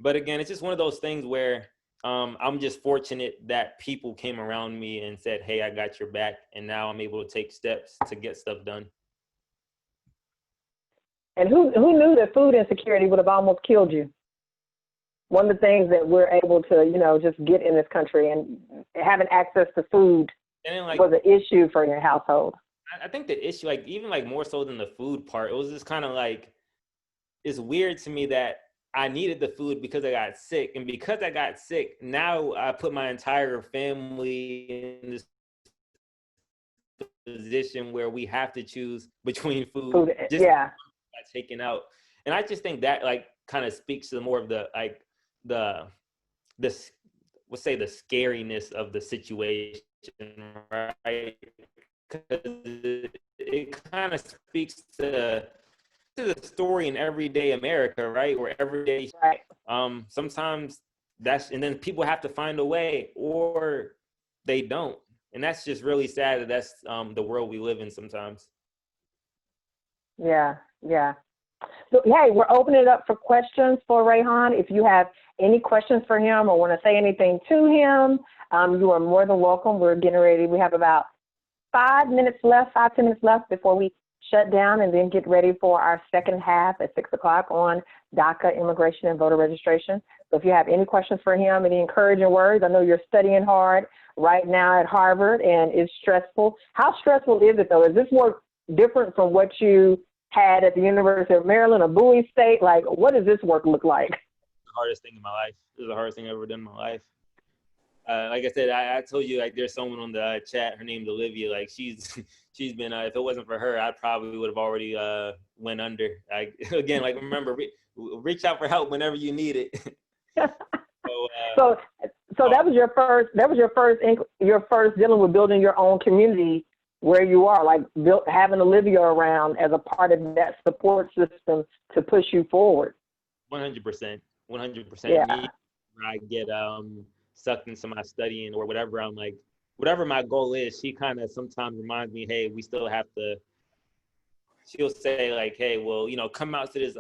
But again, it's just one of those things where I'm just fortunate that people came around me and said, "Hey, I got your back," and now I'm able to take steps to get stuff done. And who knew that food insecurity would have almost killed you? One of the things that we're able to, just get in this country, and having access to food was an issue for your household. I think the issue, even more so than the food part, it was just kind of it's weird to me that I needed the food because I got sick. And because I got sick, now I put my entire family in this position where we have to choose between food. Yeah. Taken out. And I just think that kind of speaks to more of the let's say the scariness of the situation, right? Because it kind of speaks to the story in everyday America, right? Where every day, right. Sometimes and then people have to find a way, or they don't. And that's just really sad that that's the world we live in sometimes. Yeah, yeah. So, hey, we're opening it up for questions for Rehan. If you have any questions for him or want to say anything to him, you are more than welcome. We're getting ready. We have about 5 minutes left, 10 minutes left before we shut down and then get ready for our second half at 6 o'clock on DACA, immigration and voter registration. So if you have any questions for him, any encouraging words, I know you're studying hard right now at Harvard and it's stressful. How stressful is it though? Is this work different from what you had at the University of Maryland or Bowie State? Like, what does this work look like? The hardest thing in my life. This is the hardest thing I've ever done in my life. Like I said, I told you, like, there's someone on the chat. Her name's Olivia. Like, she's been. If it wasn't for her, I probably would have already went under. Like, again, like, remember, reach out for help whenever you need it. So that was your first. That was your first dealing with building your own community where you are, like having Olivia around as a part of that support system to push you forward. 100%. 100%. Yeah. I get sucked into my studying or whatever. I'm like, whatever my goal is, she kind of sometimes reminds me, hey, we still have to. She'll say like, hey, well, come out to this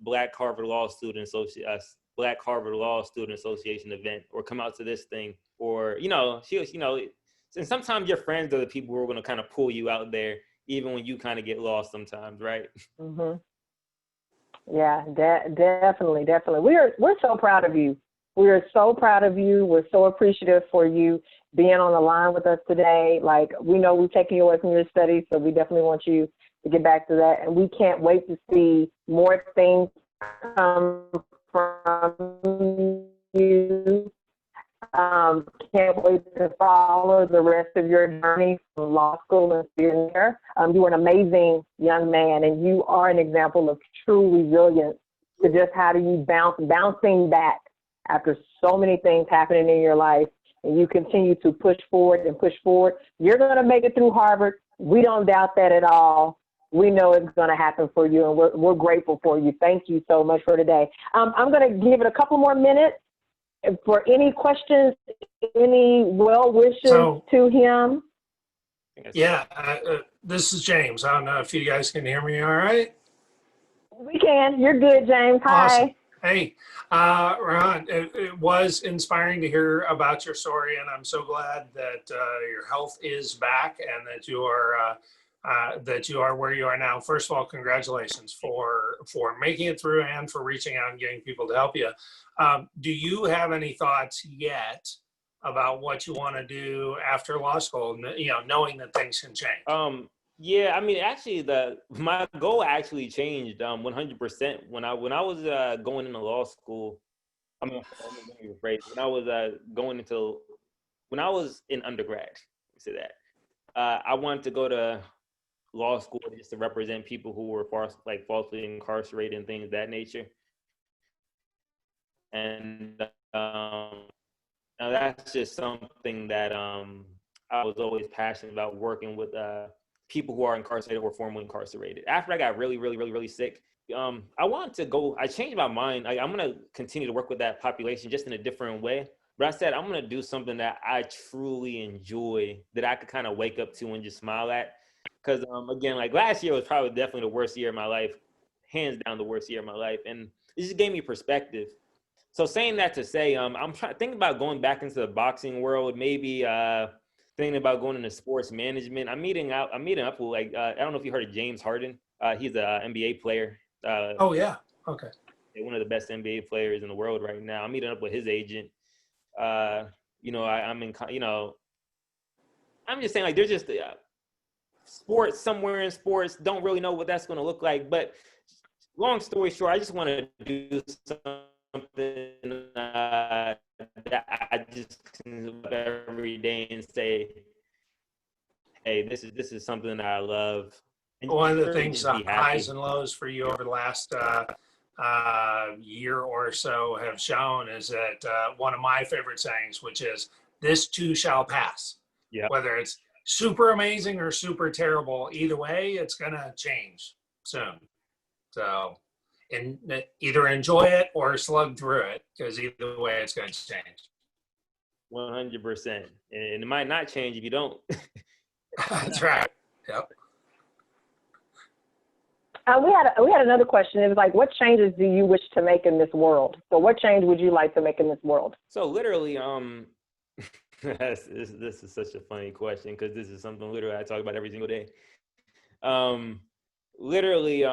Black Harvard Law Student Association event, or come out to this thing, or and sometimes your friends are the people who are going to kind of pull you out there, even when you kind of get lost sometimes, right? Mm-hmm. Yeah, definitely. We're so proud of you. We are so proud of you. We're so appreciative for you being on the line with us today. Like, we know we've taken you away from your studies, so we definitely want you to get back to that. And we can't wait to see more things come from you. Can't wait to follow the rest of your journey from law school and being there. You are an amazing young man, and you are an example of true resilience to just how do you bouncing back after so many things happening in your life, and you continue to push forward and push forward. You're going to make it through Harvard. We don't doubt that at all. We know it's going to happen for you, and we're grateful for you. Thank you so much for today. I'm going to give it a couple more minutes for any questions, any well wishes to him. Yeah, this is James. I don't know if you guys can hear me all right. We can. You're good, James. Hi. Awesome. Hey, Rehan, it was inspiring to hear about your story, and I'm so glad that your health is back and that you are where you are now. First of all, congratulations for making it through and for reaching out and getting people to help you. Do you have any thoughts yet about what you want to do after law school, knowing that things can change? Yeah, I mean, actually, my goal actually changed 100% when I was going into law school. I'm gonna rephrase. When I was in undergrad, say that I wanted to go to law school just to represent people who were falsely incarcerated and things of that nature. And now that's just something that I was always passionate about, working with people who are incarcerated or formerly incarcerated. After I got really, really, really, really sick, I changed my mind. I'm going to continue to work with that population just in a different way. But I said, I'm going to do something that I truly enjoy, that I could kind of wake up to and just smile at. Because again, like last year was probably definitely the worst year of my life, hands down the worst year of my life. And it just gave me perspective. So saying that to say, I'm thinking about going back into the boxing world, maybe thinking about going into sports management. I'm meeting up with I don't know if you heard of James Harden. He's an NBA player. Oh yeah. Okay. One of the best NBA players in the world right now. I'm meeting up with his agent. I'm just saying, like, there's just sports somewhere in sports. Don't really know what that's going to look like. But long story short, I just want to do something that I just can look up every day and say, hey, this is something that I love. And one of the things, highs and lows for you over the last year or so have shown is that one of my favorite sayings, which is, this too shall pass. Yeah. Whether it's super amazing or super terrible, either way, it's going to change soon. So, and either enjoy it or slug through it, because either way, it's going to change. 100%. And it might not change if you don't. That's right. Yep. We had another question. It was like, what changes do you wish to make in this world? So what change would you like to make in this world? So literally, this is such a funny question because this is something literally I talk about every single day. Literally,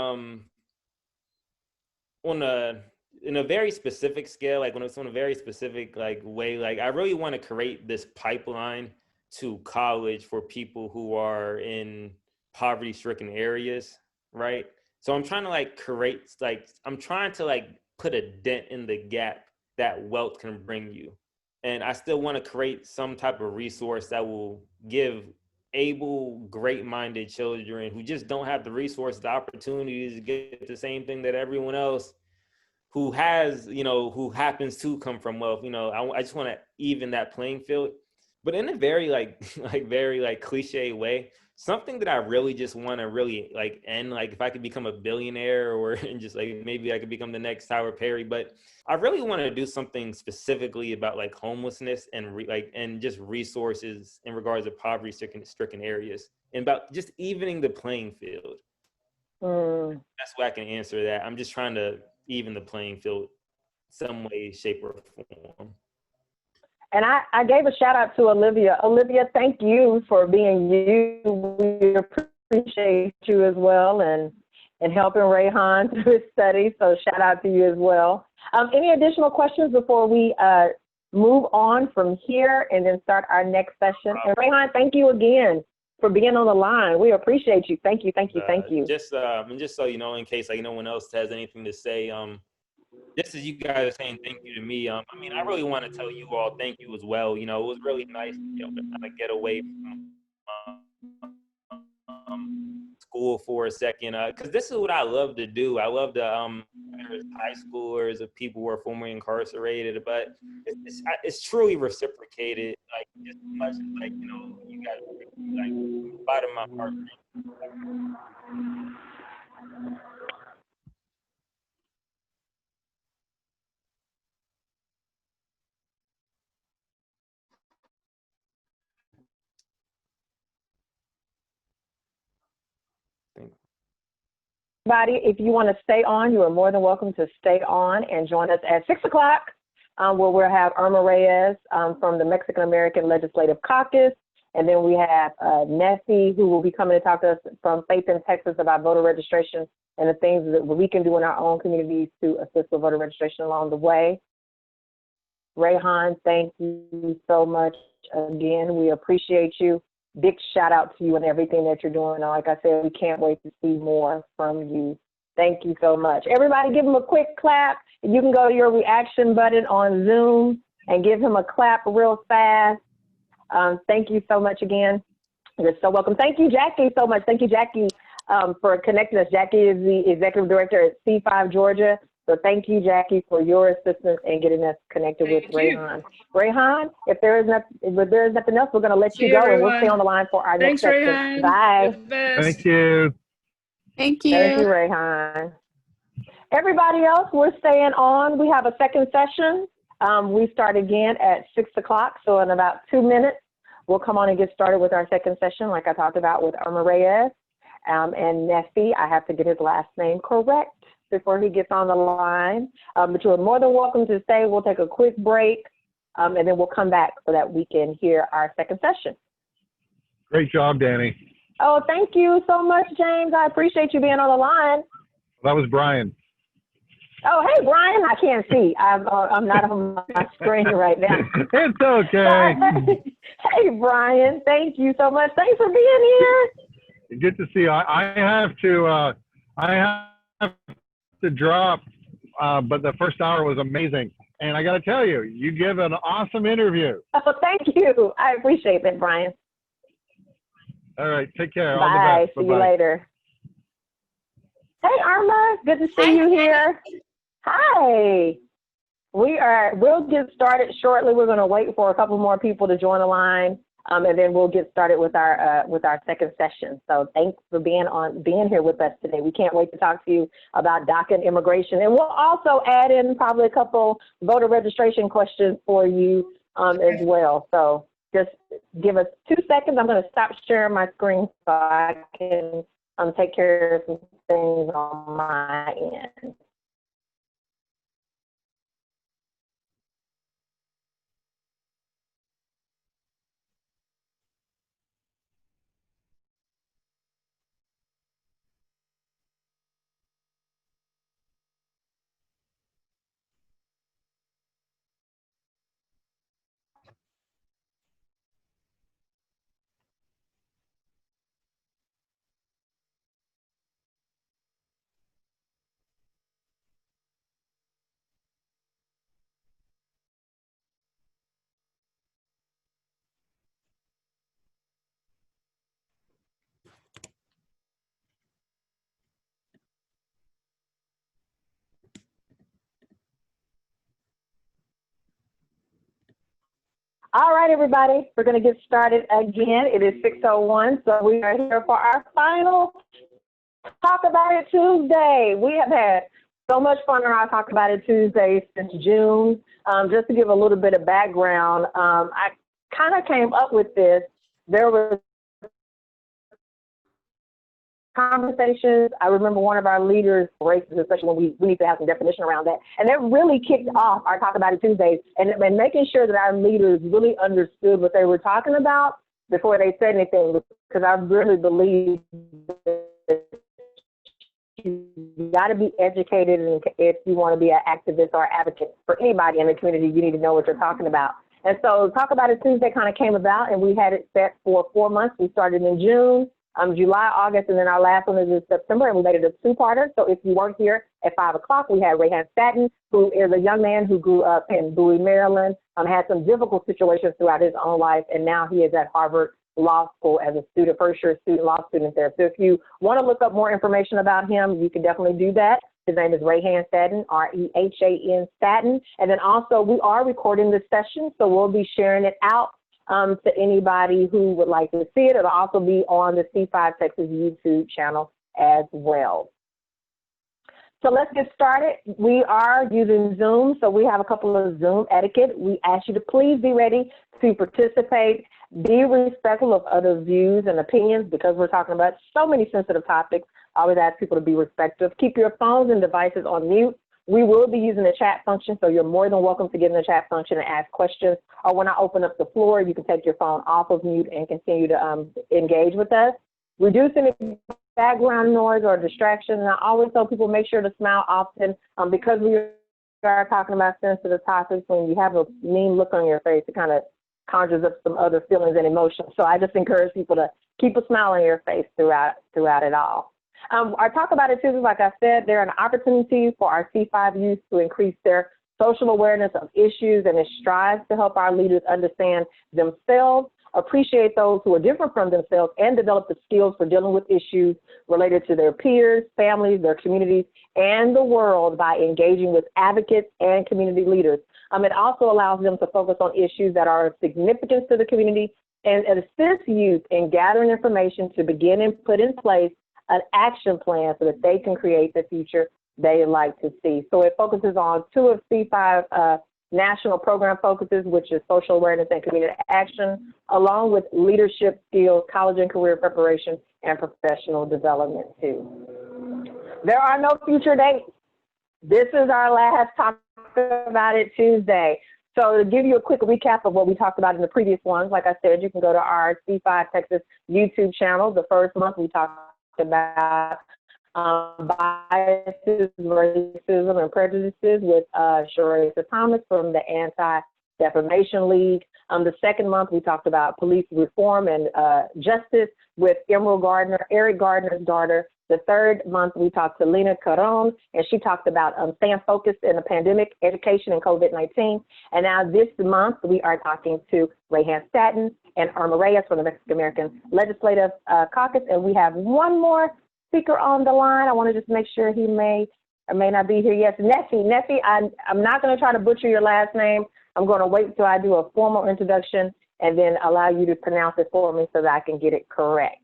in a very specific scale, like when it's on a very specific like way, like I really want to create this pipeline to college for people who are in poverty-stricken areas, right? So I'm trying to like create, like I'm trying to like put a dent in the gap that wealth can bring you. And I still want to create some type of resource that will give able, great-minded children who just don't have the resources, the opportunities to get the same thing that everyone else who has, who happens to come from wealth, I just want to even that playing field, but in a very very cliche way, something that I really just want to really like end, like if I could become a billionaire or and just like maybe I could become the next Tyler Perry, but I really want to do something specifically about like homelessness and and just resources in regards to poverty stricken areas and about just evening the playing field. That's why I can answer that. I'm just trying to even the playing field some way, shape, or form. And I gave a shout out to Olivia. Olivia, thank you for being you. We appreciate you as well and helping Rehan through his studies. So shout out to you as well. Any additional questions before we move on from here and then start our next session? And Rehan, thank you again for being on the line. We appreciate you. Thank you, thank you, thank you. Just so you know, in case like no one else has anything to say, just as you guys are saying thank you to me, I mean, I really want to tell you all thank you as well. It was really nice to be able to kind of get away from school for a second, because this is what I love to do. I love to whether it's high schoolers or people who are formerly incarcerated, but it's truly reciprocated, like just as much as like you guys like bottom of my heart. Everybody, if you want to stay on, you are more than welcome to stay on and join us at 6 o'clock, where we'll have Irma Reyes from the Mexican American Legislative Caucus. And then we have Nessie, who will be coming to talk to us from Faith in Texas about voter registration and the things that we can do in our own communities to assist with voter registration along the way. Rehan, thank you so much again. We appreciate you. Big shout out to you and everything that you're doing. And like I said, we can't wait to see more from you. Thank you so much. Everybody give him a quick clap. You can go to your reaction button on Zoom and give him a clap real fast. Thank you so much again. You're so welcome. Thank you, Jackie, so much. Thank you, Jackie, for connecting us. Jackie is the executive director at C5 Georgia. So thank you, Jackie, for your assistance in getting us connected with Rehan. Rehan, if there is nothing else, we're going to let you go, and we'll stay on the line for our next section. Rehan. Bye. Thank you. Thank you, Rehan. Everybody else, we're staying on. We have a second session. We start again at 6 o'clock. So in about 2 minutes, we'll come on and get started with our second session, like I talked about with Irma Reyes and Nessie. I have to get his last name correct before he gets on the line. But you're more than welcome to stay. We'll take a quick break, and then we'll come back so that we can hear our second session. Great job, Danny. Oh, thank you so much, James. I appreciate you being on the line. That was Brian. Oh, hey, Brian. I can't see. I'm not on my screen right now. It's okay. Hey, Brian. Thank you so much. Thanks for being here. Good to see you. I have to drop, but the first hour was amazing. And I got to tell you, you give an awesome interview. Oh, thank you. I appreciate that, Brian. All right. Take care. Bye. All the best. See you later. Hey, Irma. Good to see you here. Hi. We'll get started shortly. We're going to wait for a couple more people to join the line, and then we'll get started with our second session. So thanks for being here with us today. We can't wait to talk to you about DACA and immigration, and we'll also add in probably a couple voter registration questions for you as well. So just give us 2 seconds. I'm going to stop sharing my screen so I can take care of some things on my end. All right, everybody, we're going to get started again. It is 6:01, so we are here for our final Talk About It Tuesday. We have had so much fun on our Talk About It Tuesday since June. Just to give a little bit of background, I kind of came up with this. There was conversations. I remember one of our leaders, races, especially when we need to have some definition around that, and that really kicked off our Talk About It Tuesdays, and making sure that our leaders really understood what they were talking about before they said anything, because I really believe that you got to be educated, and if you want to be an activist or advocate for anybody in the community, you need to know what you're talking about. And so Talk About It Tuesday kind of came about, and we had it set for 4 months. We started in June, July, August, and then our last one is in September, and we made it a two-parter. So if you weren't here at 5 o'clock, we had Rehan Staton, who is a young man who grew up in Bowie, Maryland, had some difficult situations throughout his own life, and now he is at Harvard Law School as a student, first-year student law student there. So if you want to look up more information about him, you can definitely do that. His name is Rehan Staton, R-E-H-A-N Staton. And then also we are recording this session, so we'll be sharing it out to anybody who would like to see it. It'll also be on the C5 Texas YouTube channel as well. So let's get started. We are using Zoom, so we have a couple of Zoom etiquette. We ask you to please be ready to participate. Be respectful of other views and opinions, because we're talking about so many sensitive topics. I always ask people to be respectful. Keep your phones and devices on mute. We will be using the chat function, so you're more than welcome to get in the chat function and ask questions. Or when I open up the floor, you can take your phone off of mute and continue to engage with us. Reduce any background noise or distraction. And I always tell people, make sure to smile often, because we are talking about sensitive topics. When you have a mean look on your face, it kind of conjures up some other feelings and emotions. So I just encourage people to keep a smile on your face throughout it all. Our Talk About It Tuesdays, like I said, they're an opportunity for our C5 youth to increase their social awareness of issues, and it strives to help our leaders understand themselves, appreciate those who are different from themselves, and develop the skills for dealing with issues related to their peers, families, their communities, and the world by engaging with advocates and community leaders. It also allows them to focus on issues that are of significance to the community and assist youth in gathering information to begin and put in place an action plan so that they can create the future they like to see. So it focuses on two of C5 national program focuses, which is social awareness and community action, along with leadership skills, college and career preparation, and professional development too. There are no future dates. This is our last Talk About It Tuesday. So to give you a quick recap of what we talked about in the previous ones, like I said, you can go to our C5 Texas YouTube channel. The first month we talked about biases, racism, and prejudices with Sharissa Thomas from the Anti-Defamation League. The second month, we talked about police reform and justice with Emerald Gardner, Eric Gardner's daughter. The third month, we talked to Lena Caron, and she talked about staying focused in the pandemic, education, and COVID-19. And now this month, we are talking to Rehan Staton and Irma Reyes from the Mexican American Legislative Caucus. And we have one more speaker on the line. I want to just make sure he may or may not be here. Yes, Nessie. Nessie, I'm not going to try to butcher your last name. I'm going to wait until I do a formal introduction and then allow you to pronounce it for me so that I can get it correct.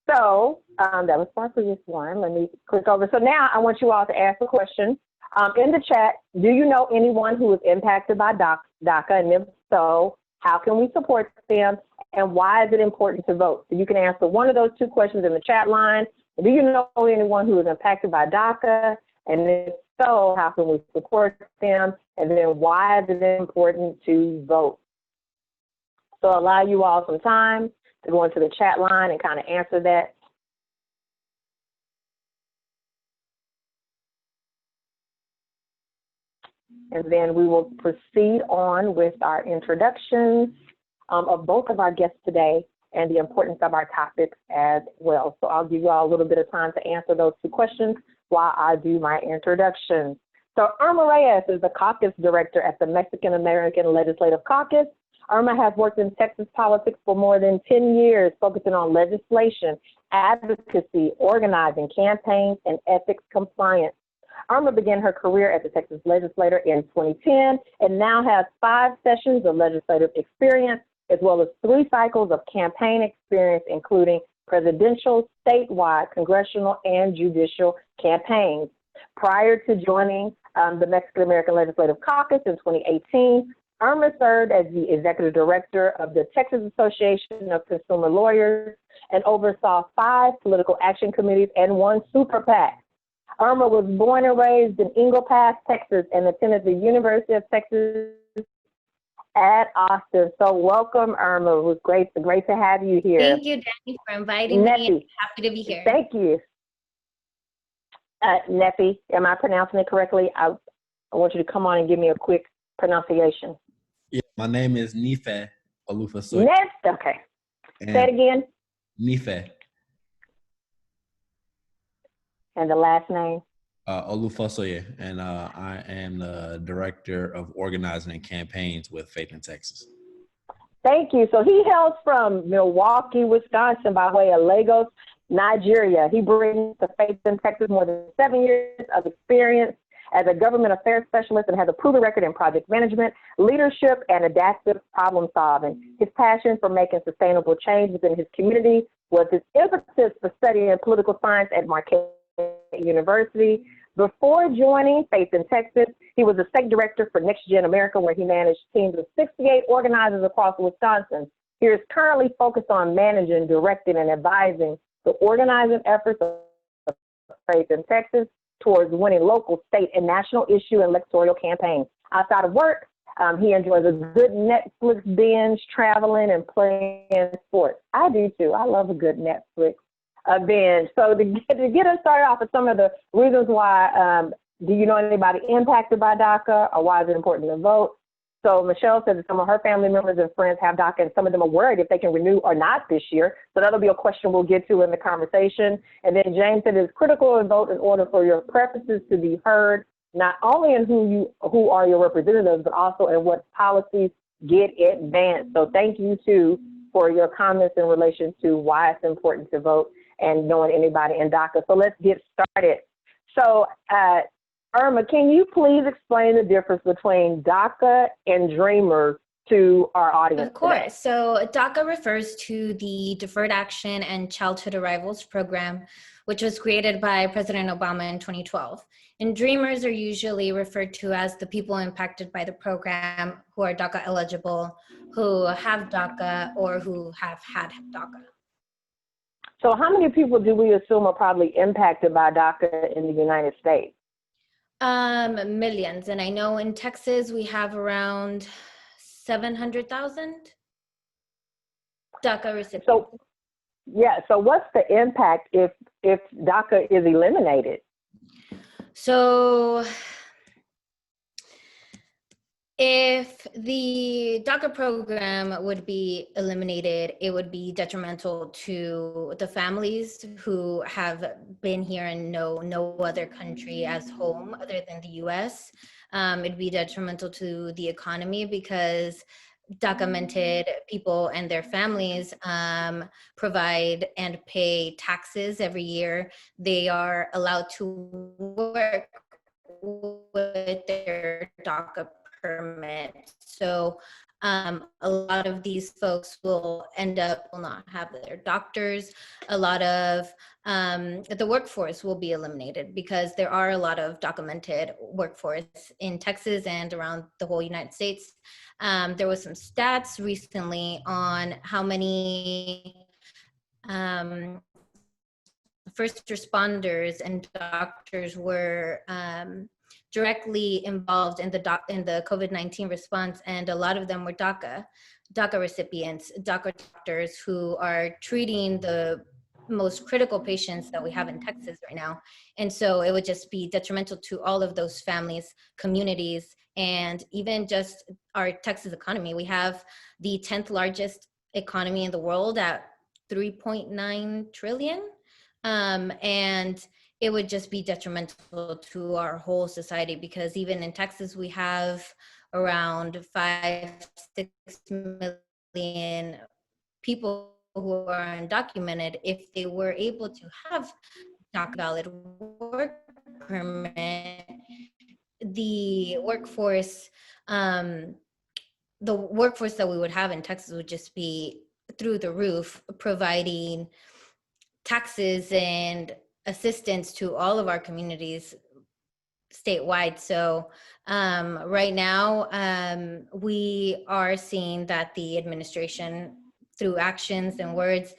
So that was my previous one. Let me click over. So now I want you all to ask a question. In the chat, do you know anyone who is impacted by DACA? And if so, how can we support them? and why is it important to vote? So you can answer one of those two questions in the chat line. Do you know anyone who is impacted by DACA? And if so, how can we support them? And then why is it important to vote? So allow you all some time to go into the chat line and kind of answer that. And then we will proceed on with our introductions of both of our guests today and the importance of our topics as well. So I'll give you all a little bit of time to answer those two questions while I do my introduction. So Irma Reyes is the caucus director at the Mexican American Legislative Caucus. Irma has worked in Texas politics for more than 10 years, focusing on legislation, advocacy, organizing, campaigns, and ethics compliance. Irma began her career as a Texas legislator in 2010 and now has 5 sessions of legislative experience, as well as 3 cycles of campaign experience, including presidential, statewide, congressional, and judicial campaigns. Prior to joining the Mexican American Legislative Caucus in 2018, Irma served as the executive director of the Texas Association of Consumer Lawyers and oversaw 5 political action committees and 1 super PAC. Irma was born and raised in Eagle Pass, Texas, and attended the University of Texas at Austin. So welcome, Irma. It was great to have you here. Thank you, Danny, for inviting me. I'm happy to be here. Thank you. Nefi, am I pronouncing it correctly? I want you to come on and give me a quick pronunciation. Yeah, my name is Nife Olufasoye. Okay. Say it again. Nife. And the last name? Olufasoye, and I am the director of organizing and campaigns with Faith in Texas. Thank you. So he hails from Milwaukee, Wisconsin, by way of Lagos, Nigeria. He brings to Faith in Texas more than 7 years of experience as a government affairs specialist and has a proven record in project management, leadership, and adaptive problem solving. His passion for making sustainable change within his community was his impetus for studying political science at Marquette University. Before joining Faith in Texas, he was the state director for Next Gen America, where he managed teams of 68 organizers across Wisconsin. He is currently focused on managing, directing, and advising the organizing efforts of Faith in Texas towards winning local, state, and national issue and electoral campaigns. Outside of work, he enjoys a good Netflix binge, traveling, and playing sports. I do too. I love a good Netflix binge. So to get us started off with some of the reasons why, do you know anybody impacted by DACA, or why is it important to vote? So Michelle said that some of her family members and friends have DACA, and some of them are worried if they can renew or not this year. So that'll be a question we'll get to in the conversation. And then James said it's critical to vote in order for your preferences to be heard, not only in who are your representatives, but also in what policies get advanced. So thank you too for your comments in relation to why it's important to vote and knowing anybody in DACA. So let's get started. So Irma, can you please explain the difference between DACA and Dreamers to our audience? Of course. Today? So DACA refers to the Deferred Action and Childhood Arrivals Program, which was created by President Obama in 2012. And Dreamers are usually referred to as the people impacted by the program who are DACA eligible, who have DACA, or who have had DACA. So how many people do we assume are probably impacted by DACA in the United States? Millions. And I know in Texas, we have around 700,000 DACA recipients. So, yeah, so what's the impact if DACA is eliminated? So if the DACA program would be eliminated, it would be detrimental to the families who have been here and know no other country as home other than the US. It'd be detrimental to the economy because documented people and their families provide and pay taxes every year. They are allowed to work with their DACA permit. So A lot of these folks will not have their doctors. A lot of the workforce will be eliminated because there are a lot of documented workforce in Texas and around the whole United States. There was some stats recently on how many first responders and doctors were directly involved in the COVID-19 response, and a lot of them were DACA recipients, DACA doctors who are treating the most critical patients that we have in Texas right now. And so it would just be detrimental to all of those families, communities, and even just our Texas economy. We have the 10th largest economy in the world at 3.9 trillion. And it would just be detrimental to our whole society, because even in Texas, we have around 5-6 million people who are undocumented. If they were able to have DACA valid work permit, the workforce that we would have in Texas would just be through the roof, providing taxes and assistance to all of our communities statewide. So right now, we are seeing that the administration, through actions and words,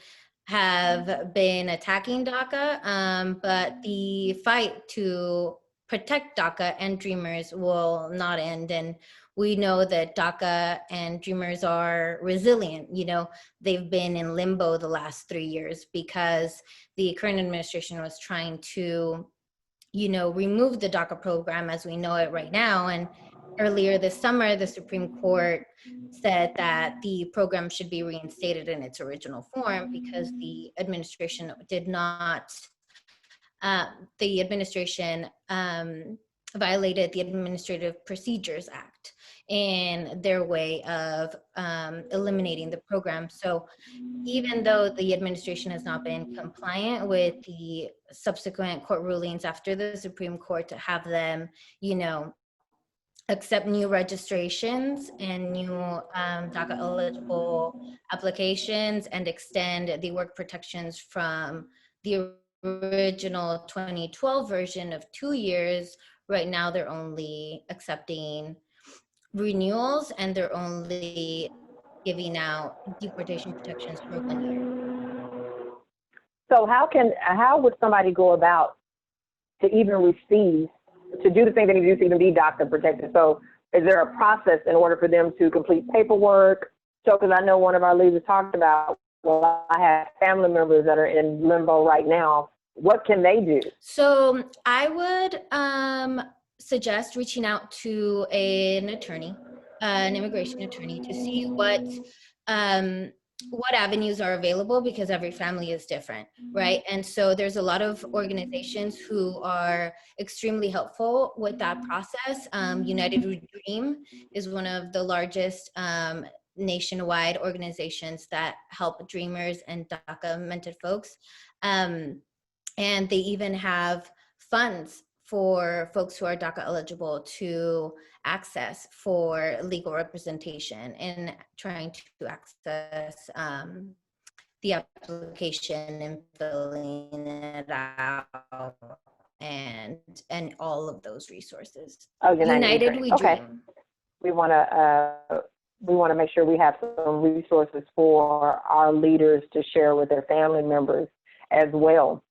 have been attacking DACA, but the fight to protect DACA and Dreamers will not end. And we know that DACA and Dreamers are resilient. You know, they've been in limbo the last 3 years because the current administration was trying to, you know, remove the DACA program as we know it right now. And earlier this summer, the Supreme Court said that the program should be reinstated in its original form because the administration did not, violated the Administrative Procedures Act in their way of eliminating the program. So even though the administration has not been compliant with the subsequent court rulings after the Supreme Court to have them, you know, accept new registrations and new DACA eligible applications and extend the work protections from the original 2012 version of 2 years. Right now, they're only accepting renewals and they're only giving out deportation protections for 1 year. So how would somebody go about to even receive, to do the thing they need to do to even be DACA protected? So is there a process in order for them to complete paperwork? So, because I know one of our leaders talked about, well, I have family members that are in limbo right now. What can they do? So I would suggest reaching out to an attorney, an immigration attorney, to see what avenues are available, because every family is different, right? And so there's a lot of organizations who are extremely helpful with that process. United We Dream is one of the largest nationwide organizations that help Dreamers and DACA-mented folks. And they even have funds for folks who are DACA eligible to access for legal representation and trying to access the application and filling it out and all of those resources. Oh, United We okay. Dream. We want to make sure we have some resources for our leaders to share with their family members as well.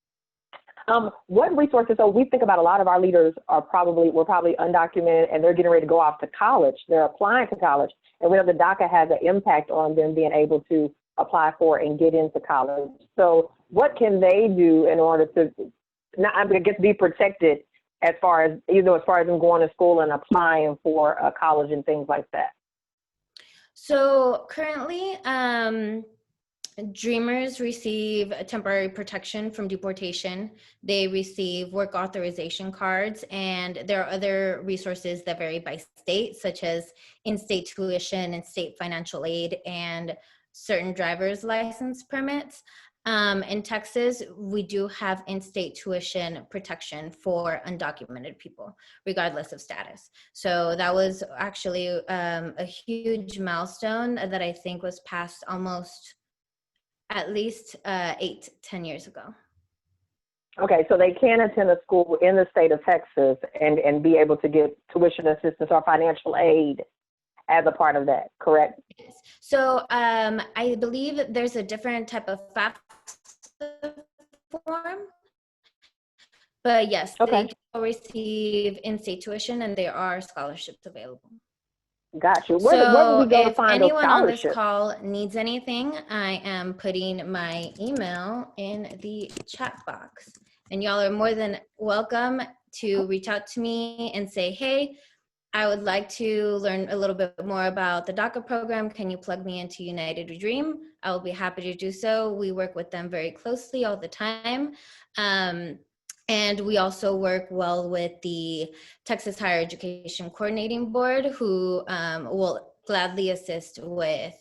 What resources? So we think about a lot of our leaders were probably undocumented and they're getting ready to go off to college. They're applying to college, and we know the DACA has an impact on them being able to apply for and get into college. So what can they do in order to, be protected as far as them going to school and applying for college and things like that? So currently, Dreamers receive temporary protection from deportation. They receive work authorization cards, and there are other resources that vary by state, such as in-state tuition and state financial aid and certain driver's license permits. In Texas, we do have in-state tuition protection for undocumented people, regardless of status. So that was actually a huge milestone that I think was passed almost at least 8-10 years ago. Okay, so they can attend a school in the state of Texas and be able to get tuition assistance or financial aid as a part of that, correct? So I believe there's a different type of FAFSA form, but yes, Okay. they do receive in-state tuition and there are scholarships available. Got you. Where do we go to If find those anyone on this scholarships? call needs anything, I am putting my email in the chat box. And y'all are more than welcome to reach out to me and say, hey, I would like to learn a little bit more about the DACA program. Can you plug me into United We Dream? I will be happy to do so. We work with them very closely all the time. And we also work well with the Texas Higher Education Coordinating Board, who will gladly assist with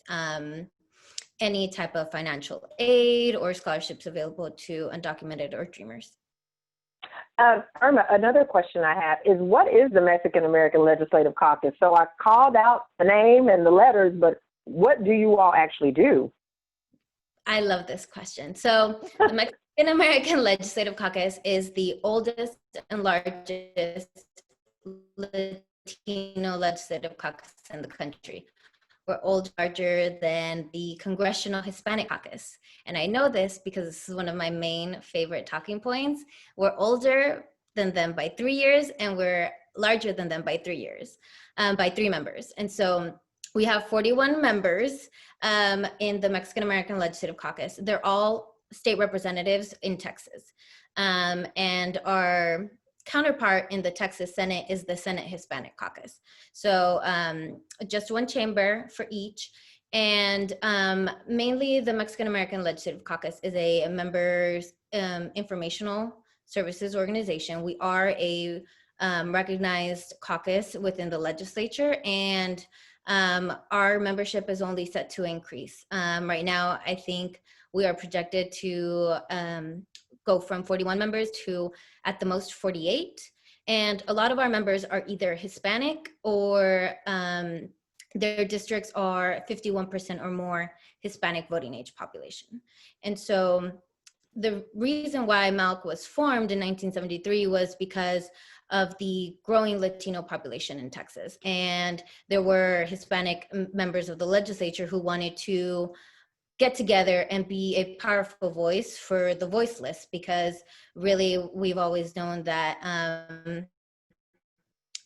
any type of financial aid or scholarships available to undocumented or dreamers. Irma, another question I have is, what is the Mexican American Legislative Caucus? So I called out the name and the letters, but what do you all actually do? I love this question. So the Mexican American Legislative Caucus is the oldest and largest Latino legislative caucus in the country. We're larger than the Congressional Hispanic Caucus. And I know this because this is one of my main favorite talking points. We're older than them by 3 years, and we're larger than them by 3 years, by 3 members. And so we have 41 members in the Mexican American Legislative Caucus. They're all state representatives in Texas. And our counterpart in the Texas Senate is the Senate Hispanic Caucus. So just one chamber for each. And mainly the Mexican American Legislative Caucus is a members informational services organization. We are a recognized caucus within the legislature, and our membership is only set to increase. Right now, I think we are projected to go from 41 members to at the most 48. And a lot of our members are either Hispanic or their districts are 51% or more Hispanic voting age population. And so the reason why MALC was formed in 1973 was because of the growing Latino population in Texas. And there were Hispanic members of the legislature who wanted to get together and be a powerful voice for the voiceless, because really we've always known that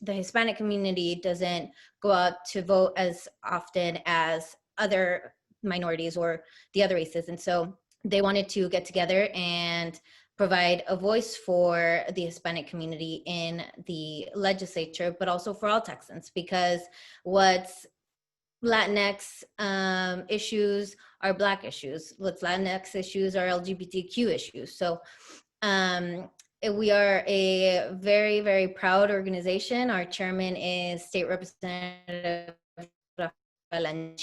the Hispanic community doesn't go out to vote as often as other minorities or the other races. And so they wanted to get together and provide a voice for the Hispanic community in the legislature, but also for all Texans, because what's Latinx issues are Black issues. What's Latinx issues are LGBTQ issues. So we are a very, very proud organization. Our chairman is State Representative Rafael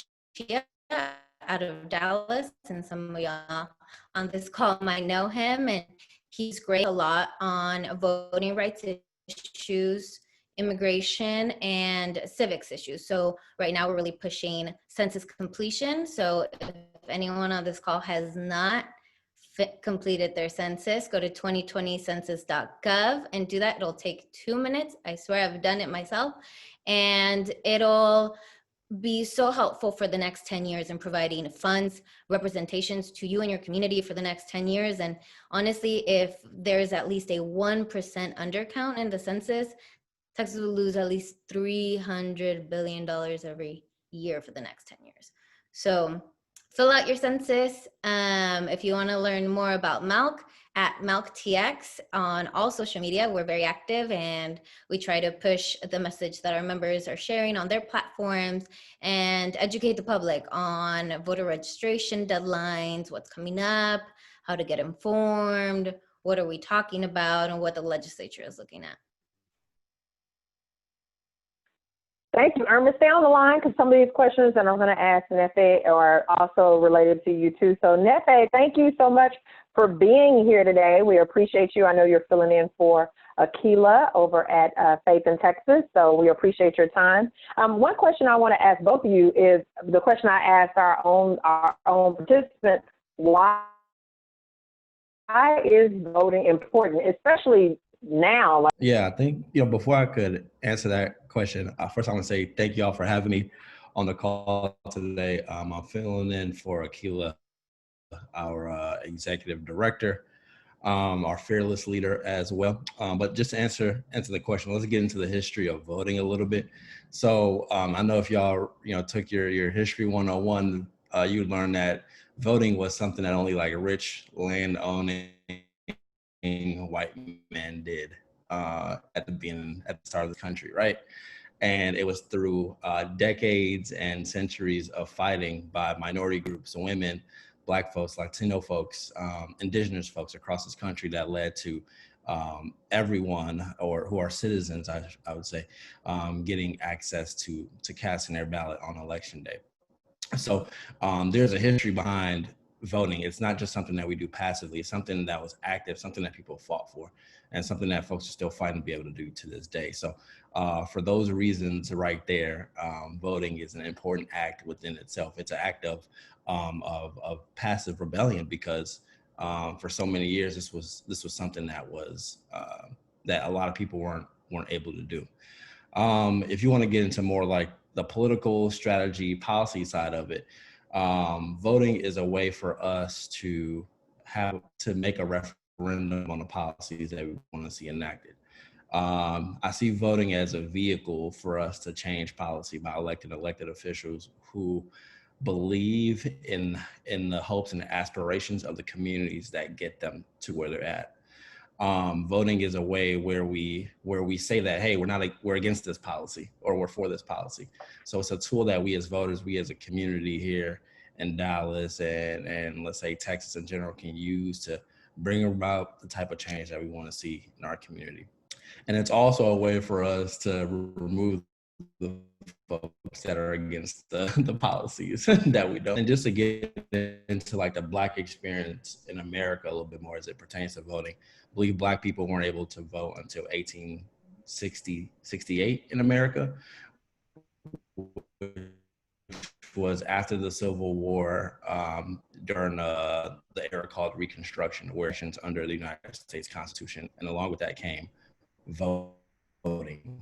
out of Dallas, and some of y'all on this call might know him, and he's great a lot on voting rights issues, immigration, and civics issues. So right now we're really pushing census completion. So if anyone on this call has not completed their census, go to 2020census.gov and do that. It'll take 2 minutes. I swear I've done it myself. And it'll be so helpful for the next 10 years in providing funds, representations to you and your community for the next 10 years. And honestly, if there's at least a 1% undercount in the census, Texas will lose at least $300 billion every year for the next 10 years. So fill out your census. If you want to learn more about MALC, at MALCTX on all social media. We're very active, and we try to push the message that our members are sharing on their platforms and educate the public on voter registration deadlines, what's coming up, how to get informed, what are we talking about, and what the legislature is looking at. Thank you, Irma. Stay on the line because some of these questions that I'm going to ask Nefe are also related to you too. So Nefe, thank you so much for being here today. We appreciate you. I know you're filling in for Akila over at Faith in Texas, so we appreciate your time. One question I want to ask both of you is the question I asked our own participants: why is voting important, especially now? Yeah, I think, before I could answer that question, first I want to say thank you all for having me on the call today. I'm filling in for Akila, our executive director, our fearless leader as well. But just to answer the question, let's get into the history of voting a little bit. So I know if y'all, took your history 101, you learned that voting was something that only like rich land-owning white men did at the start of the country, right? And it was through decades and centuries of fighting by minority groups, women, Black folks, Latino folks, indigenous folks across this country that led to everyone, or who are citizens, I would say, getting access to casting their ballot on election day. So there's a history behind voting. It's not just something that we do passively. It's something that was active, something that people fought for, and something that folks are still fighting to be able to do to this day. So for those reasons right there, voting is an important act within itself. It's an act of passive rebellion, because for so many years this was something that was that a lot of people weren't able to do. If you want to get into more like the political strategy, policy side of it, voting is a way for us to make a referendum on the policies that we want to see enacted. I see voting as a vehicle for us to change policy by elected officials who believe in the hopes and the aspirations of the communities that get them to where they're at. Voting is a way where we say that, hey, we're against this policy, or we're for this policy. So it's a tool that we as voters, we as a community here in Dallas and let's say Texas in general, can use to bring about the type of change that we want to see in our community. And it's also a way for us to remove the folks that are against the policies that we don't. And just to get into like the Black experience in America a little bit more as it pertains to voting, I believe Black people weren't able to vote until 1868 in America, which was after the Civil War, during the era called Reconstruction, where it's under the United States Constitution. And along with that came voting.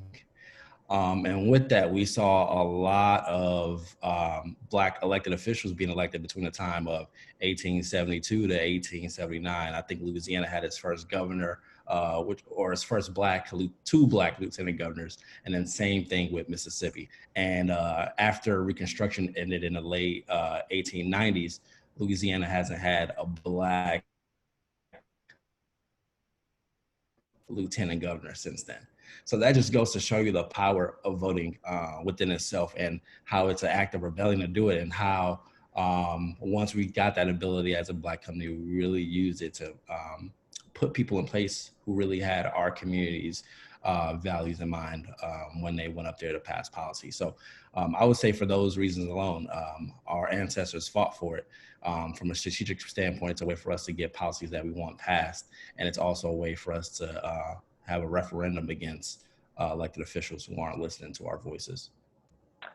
And with that, we saw a lot of Black elected officials being elected between the time of 1872 to 1879. I think Louisiana had its first governor, its first two Black lieutenant governors, and then same thing with Mississippi. And after Reconstruction ended in the late 1890s, Louisiana hasn't had a Black lieutenant governor since then. So that just goes to show you the power of voting within itself, and how it's an act of rebellion to do it, and how once we got that ability as a Black community, we really used it to put people in place who really had our community's values in mind when they went up there to pass policy. So I would say for those reasons alone, our ancestors fought for it. From a strategic standpoint, it's a way for us to get policies that we want passed, and it's also a way for us to have a referendum against elected officials who aren't listening to our voices.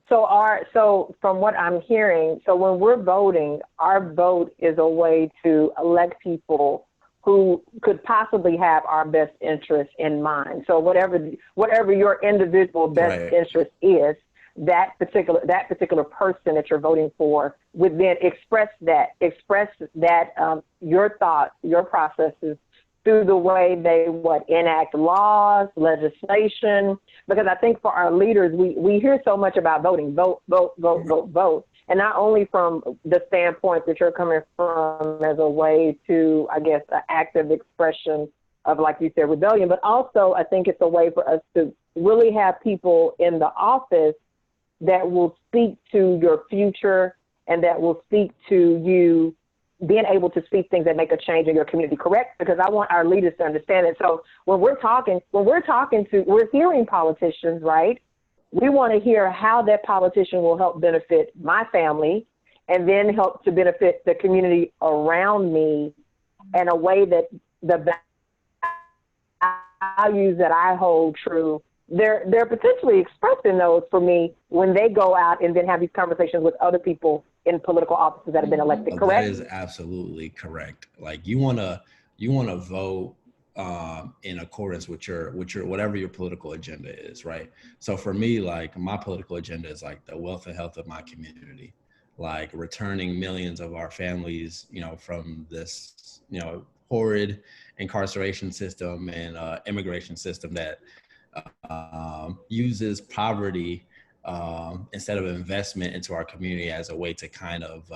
So from what I'm hearing, so when we're voting, our vote is a way to elect people who could possibly have our best interest in mind. So whatever your individual best interest is, that particular person that you're voting for would then express that your thoughts, your processes, through the way they enact laws, legislation. Because I think for our leaders, we hear so much about voting, vote. And not only from the standpoint that you're coming from as a way to, I guess, an active expression of, like you said, rebellion, but also I think it's a way for us to really have people in the office that will speak to your future and that will speak to you being able to speak things that make a change in your community, correct? Because I want our leaders to understand it. So we're hearing politicians, right, we want to hear how that politician will help benefit my family and then help to benefit the community around me in a way that the values that I hold true, they're potentially expressing those for me when they go out and then have these conversations with other people in political offices that have been elected, correct? That is absolutely correct. Like you wanna vote in accordance with your whatever your political agenda is, right? So for me, like my political agenda is like the wealth and health of my community, like returning millions of our families, from this, horrid incarceration system and immigration system that uses poverty instead of investment into our community as a way to kind of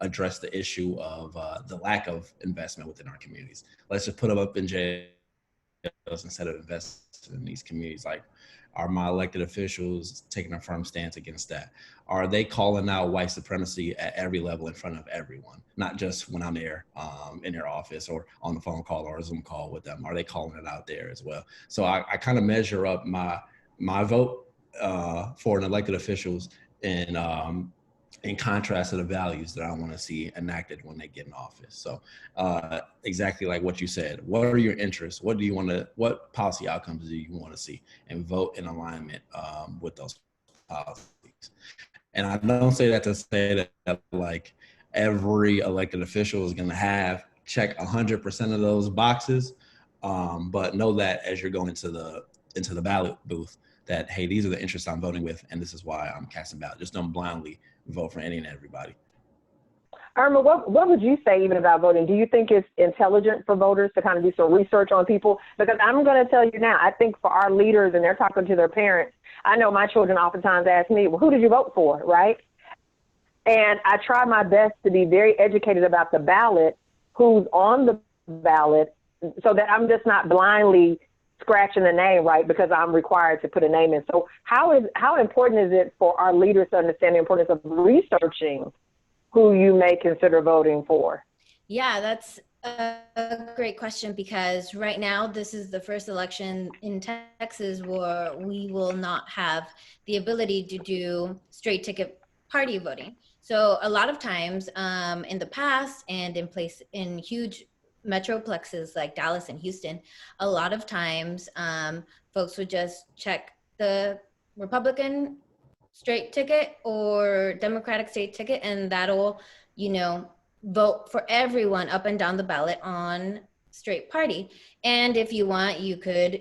address the issue of the lack of investment within our communities. Let's just put them up in jails instead of investing in these communities. Like, are my elected officials taking a firm stance against that? Are they calling out white supremacy at every level in front of everyone, not just when I'm there in their office or on the phone call or a Zoom call with them? Are they calling it out there as well? So I kind of measure up my vote for an elected officials in contrast to the values that I want to see enacted when they get in office. So exactly like what you said, what are your interests? What policy outcomes do you want to see, and vote in alignment with those policies? And I don't say that to say that like every elected official is going to check 100% of those boxes. But know that as you're going into the ballot booth, that, hey, these are the interests I'm voting with, and this is why I'm casting ballot. Just don't blindly vote for any and everybody. Irma, what would you say even about voting? Do you think it's intelligent for voters to kind of do some research on people? Because I'm going to tell you now, I think for our leaders and they're talking to their parents, I know my children oftentimes ask me, well, who did you vote for, right? And I try my best to be very educated about the ballot, who's on the ballot, so that I'm just not blindly scratching the name, right, because I'm required to put a name in. So how important is it for our leaders to understand the importance of researching who you may consider voting for? Yeah, that's a great question, because right now this is the first election in Texas where we will not have the ability to do straight ticket party voting. So a lot of times in the past and in huge metroplexes like Dallas and Houston, a lot of times folks would just check the Republican straight ticket or Democratic straight ticket, and that'll, vote for everyone up and down the ballot on straight party. And if you want, you could,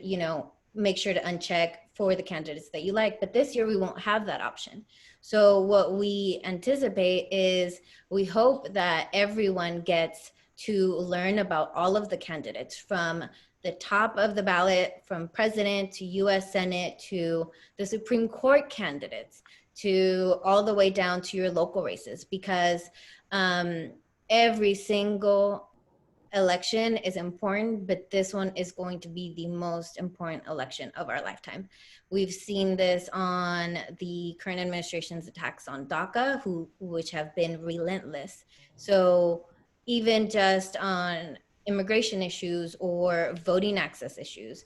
make sure to uncheck for the candidates that you like. But this year we won't have that option. So what we anticipate is we hope that everyone gets to learn about all of the candidates, from the top of the ballot, from president to US Senate to the Supreme Court candidates, to all the way down to your local races, because every single election is important, but this one is going to be the most important election of our lifetime. We've seen this on the current administration's attacks on DACA, which have been relentless. So even just on immigration issues or voting access issues,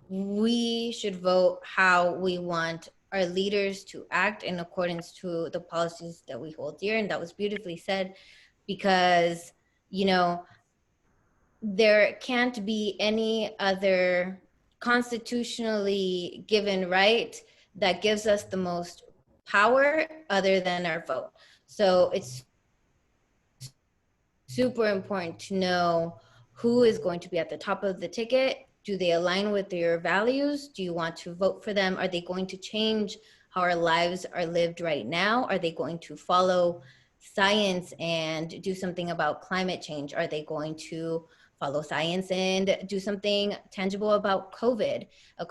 we should vote how we want our leaders to act in accordance to the policies that we hold dear. And that was beautifully said, because, there can't be any other constitutionally given right that gives us the most power other than our vote. So it's super important to know who is going to be at the top of the ticket. Do they align with your values? Do you want to vote for them? Are they going to change how our lives are lived right now? Are they going to follow science and do something about climate change? Are they going to follow science and do something tangible about COVID, a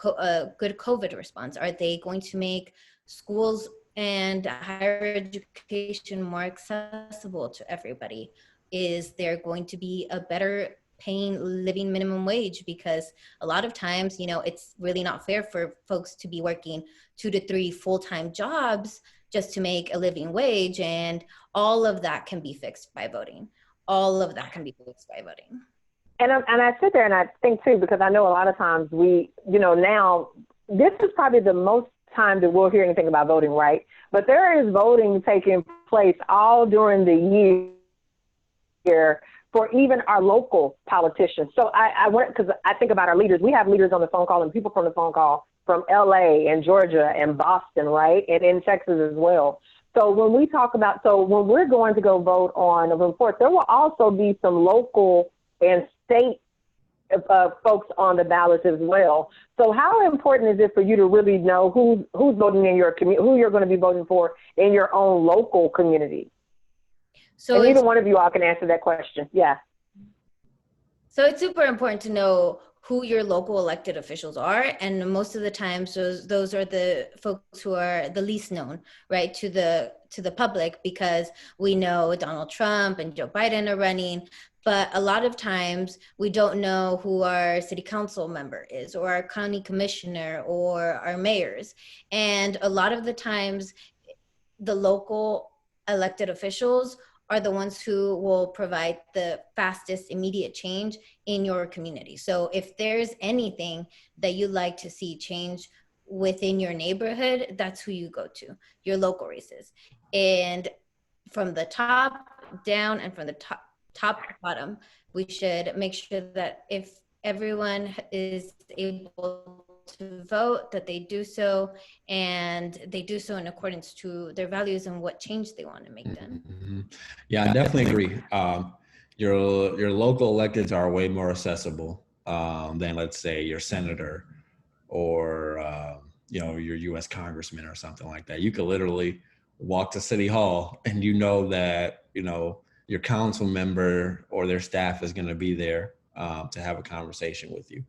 good COVID response? Are they going to make schools and higher education more accessible to everybody? Is there going to be a better paying living minimum wage? Because a lot of times, it's really not fair for folks to be working 2 to 3 full-time jobs just to make a living wage. And all of that can be fixed by voting. All of that can be fixed by voting. And I sit there and I think too, because I know a lot of times we, now this is probably the most time that we'll hear anything about voting, right? But there is voting taking place all during the year for even our local politicians. So I went, because I think about our leaders. We have leaders on the phone call and people from the phone call from LA and Georgia and Boston, right? And in Texas as well. So when we talk about, so when we're going to go vote on November 4th, there will also be some local and state folks on the ballots as well. So how important is it for you to really know who's voting in your community, who you're going to be voting for in your own local community? So and either one of you all can answer that question. Yeah. So it's super important to know who your local elected officials are, and most of the times those are the folks who are the least known, right, to the public, because we know Donald Trump and Joe Biden are running, but a lot of times we don't know who our city council member is, or our county commissioner, or our mayors. And a lot of the times the local elected officials are the ones who will provide the fastest immediate change in your community. So if there's anything that you'd like to see change within your neighborhood, that's who you go to, your local races. And from the top down and from the top to bottom, we should make sure that if everyone is able to vote, that they do so, and they do so in accordance to their values and what change they want to make done. Mm-hmm. Yeah, I definitely agree. Your local electeds are way more accessible than, let's say, your senator or your U.S. congressman or something like that. You could literally walk to City Hall and you know that your council member or their staff is going to be there to have a conversation with you.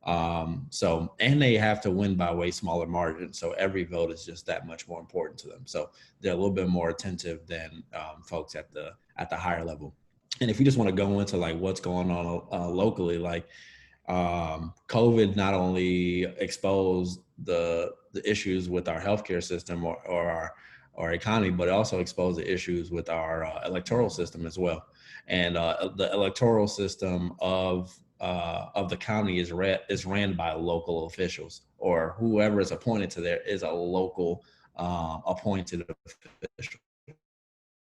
And they have to win by way smaller margins. So every vote is just that much more important to them. So they're a little bit more attentive than folks at the higher level. And if you just want to go into like what's going on locally, like COVID not only exposed the issues with our healthcare system or our economy, but it also exposed the issues with our electoral system as well. And the electoral system of the county is ran by local officials, or whoever is appointed to there is a local appointed official.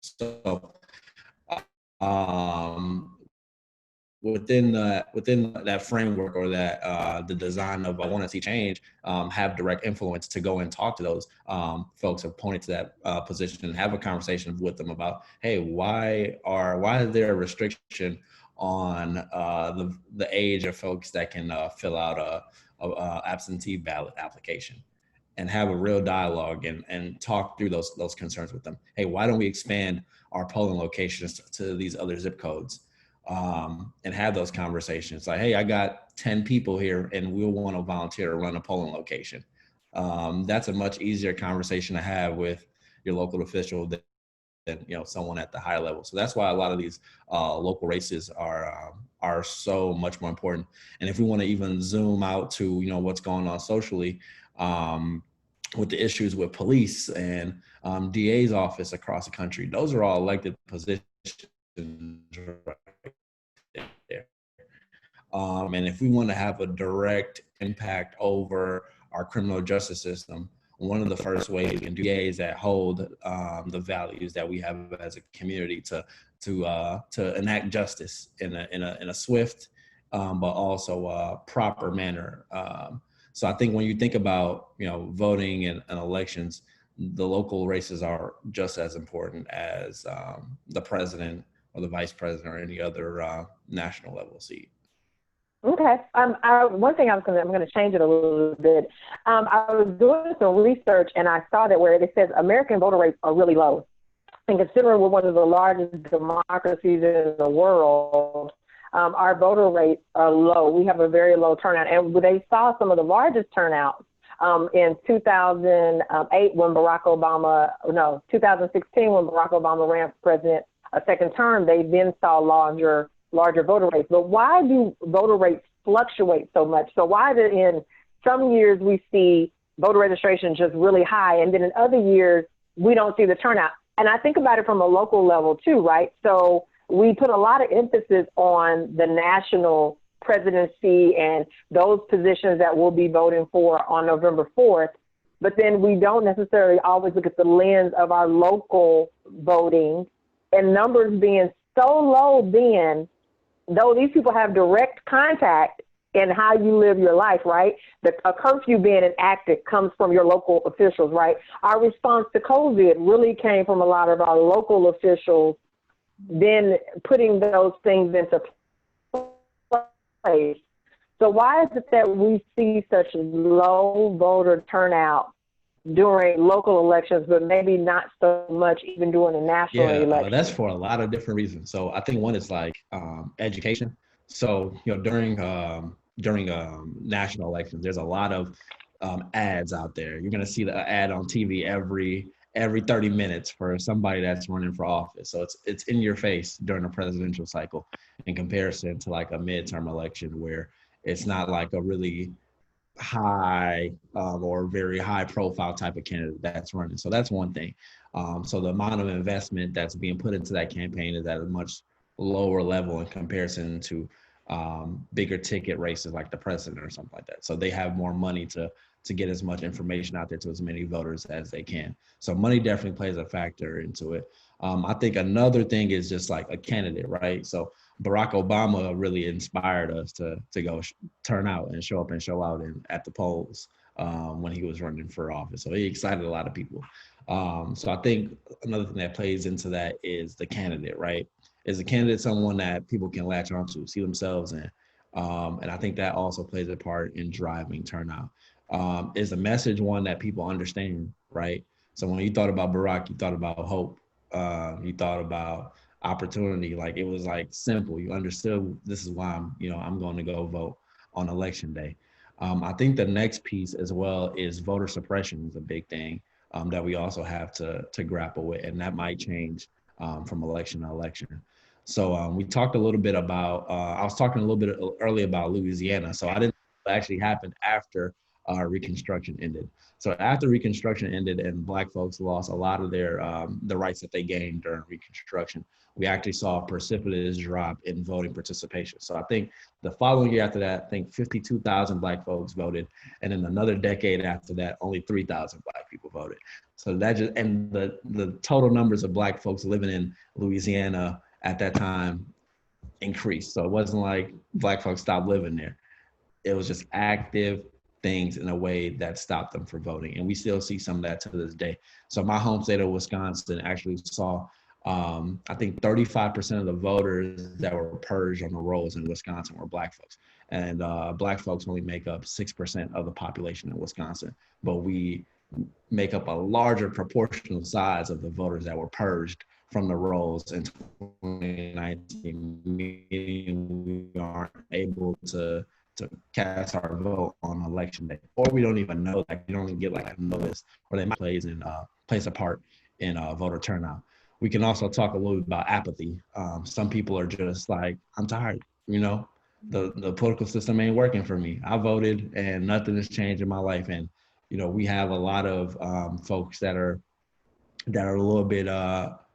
So within that framework, or that the design of I want to see change, have direct influence to go and talk to those folks appointed to that position and have a conversation with them about, hey, why is there a restriction on the age of folks that can fill out a absentee ballot application, and have a real dialogue and talk through those concerns with them. Hey, why don't we expand our polling locations to these other zip codes, and have those conversations like, hey, I got 10 people here and we'll want to volunteer to run a polling location. That's a much easier conversation to have with your local official than someone at the higher level. So that's why a lot of these local races are so much more important. And if we want to even zoom out to what's going on socially, with the issues with police and DA's office across the country, those are all elected positions right there. And if we want to have a direct impact over our criminal justice system, one of the first ways we can do is that hold the values that we have as a community to enact justice in a swift but also proper manner. So I think when you think about voting and elections, the local races are just as important as the president or the vice president or any other national level seat. Okay. One thing I'm going to change it a little bit. I was doing some research and I saw that where it says American voter rates are really low. And considering we're one of the largest democracies in the world, our voter rates are low. We have a very low turnout. And they saw some of the largest turnouts in 2008 when 2016 when Barack Obama ran for president a second term. They then saw larger voter rates. But why do voter rates fluctuate so much? So why do in some years we see voter registration just really high, and then in other years we don't see the turnout? And I think about it from a local level too, right? So we put a lot of emphasis on the national presidency and those positions that we'll be voting for on November 4th. but then we don't necessarily always look at the lens of our local voting and numbers being so low then, though these people have direct contact in how you live your life, right? A curfew being enacted comes from your local officials, right? Our response to COVID really came from a lot of our local officials then putting those things into place. So why is it that we see such low voter turnout during local elections, but maybe not so much even during the national election? That's for a lot of different reasons. So I think one is like education. So during national elections, there's a lot of ads out there. You're gonna see the ad on TV every 30 minutes for somebody that's running for office. So it's in your face during a presidential cycle in comparison to like a midterm election where it's not like a really high or very high profile type of candidate that's running. So that's one thing. So the amount of investment that's being put into that campaign is at a much lower level in comparison to bigger ticket races like the president or something like that. So they have more money to get as much information out there to as many voters as they can. So money definitely plays a factor into it. I think another thing is just like a candidate, right? So Barack Obama really inspired us to go turn out and show up and show out at the polls when he was running for office. So he excited a lot of people. So I think another thing that plays into that is the candidate, right? Is the candidate someone that people can latch onto, see themselves in? And I think that also plays a part in driving turnout. Is the message one that people understand, right? So when you thought about Barack, you thought about hope. You thought about opportunity. Like it was like simple. You understood this is why I'm going to go vote on election day. I think the next piece as well is voter suppression is a big thing that we also have to grapple with, and that might change from election to election. So we talked a little bit about, I was talking a little bit earlier about Louisiana. So I didn't know what actually happened after Reconstruction ended. So after Reconstruction ended and Black folks lost a lot of their the rights that they gained during Reconstruction, we actually saw a precipitous drop in voting participation. So I think the following year after that, I think 52,000 Black folks voted. And in another decade after that, only 3,000 Black people voted. So that just, and the total numbers of Black folks living in Louisiana at that time increased. So it wasn't like Black folks stopped living there. It was just active things in a way that stopped them from voting. And we still see some of that to this day. So my home state of Wisconsin actually saw, I think 35% of the voters that were purged on the rolls in Wisconsin were Black folks. And Black folks only make up 6% of the population in Wisconsin, but we make up a larger proportional size of the voters that were purged from the rolls in 2019, meaning we aren't able to cast our vote on election day, or we don't even know, like we don't even get like a notice, or they might plays a part in voter turnout. We can also talk a little bit about apathy. Some people are just like, I'm tired, the political system ain't working for me. I voted and nothing has changed in my life. And, we have a lot of folks that are a little bit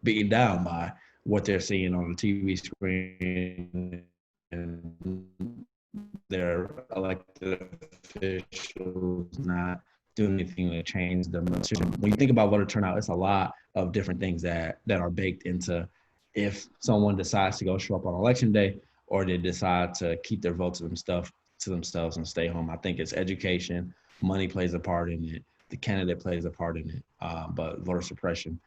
beaten down by what they're seeing on the TV screen and their elected officials not doing anything to change the decision. When you think about voter turnout, it's a lot of different things that are baked into if someone decides to go show up on election day or they decide to keep their vote to themselves and stay home. I think it's education, money plays a part in it, the candidate plays a part in it, but voter suppression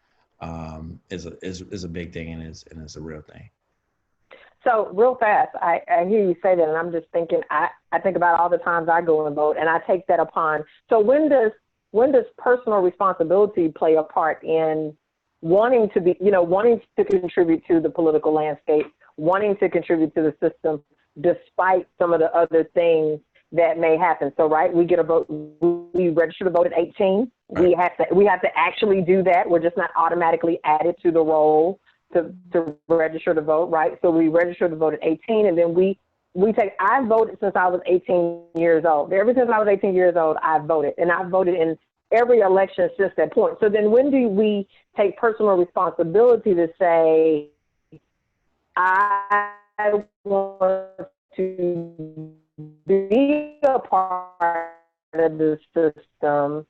is a big thing and is a real thing. So real fast, I hear you say that, and I'm just thinking, I think about all the times I go and vote, and I take that upon. So when does personal responsibility play a part in wanting to contribute to the political landscape, wanting to contribute to the system, despite some of the other things that may happen? So right, we get a vote, we register to vote at 18. Right. We have to actually do that. We're just not automatically added to the roll to register to vote, right? So we register to vote at 18, and then I voted since I was 18 years old. Ever since I was 18 years old, I voted, and I voted in every election since that point. So then when do we take personal responsibility to say, I want to be a part of the system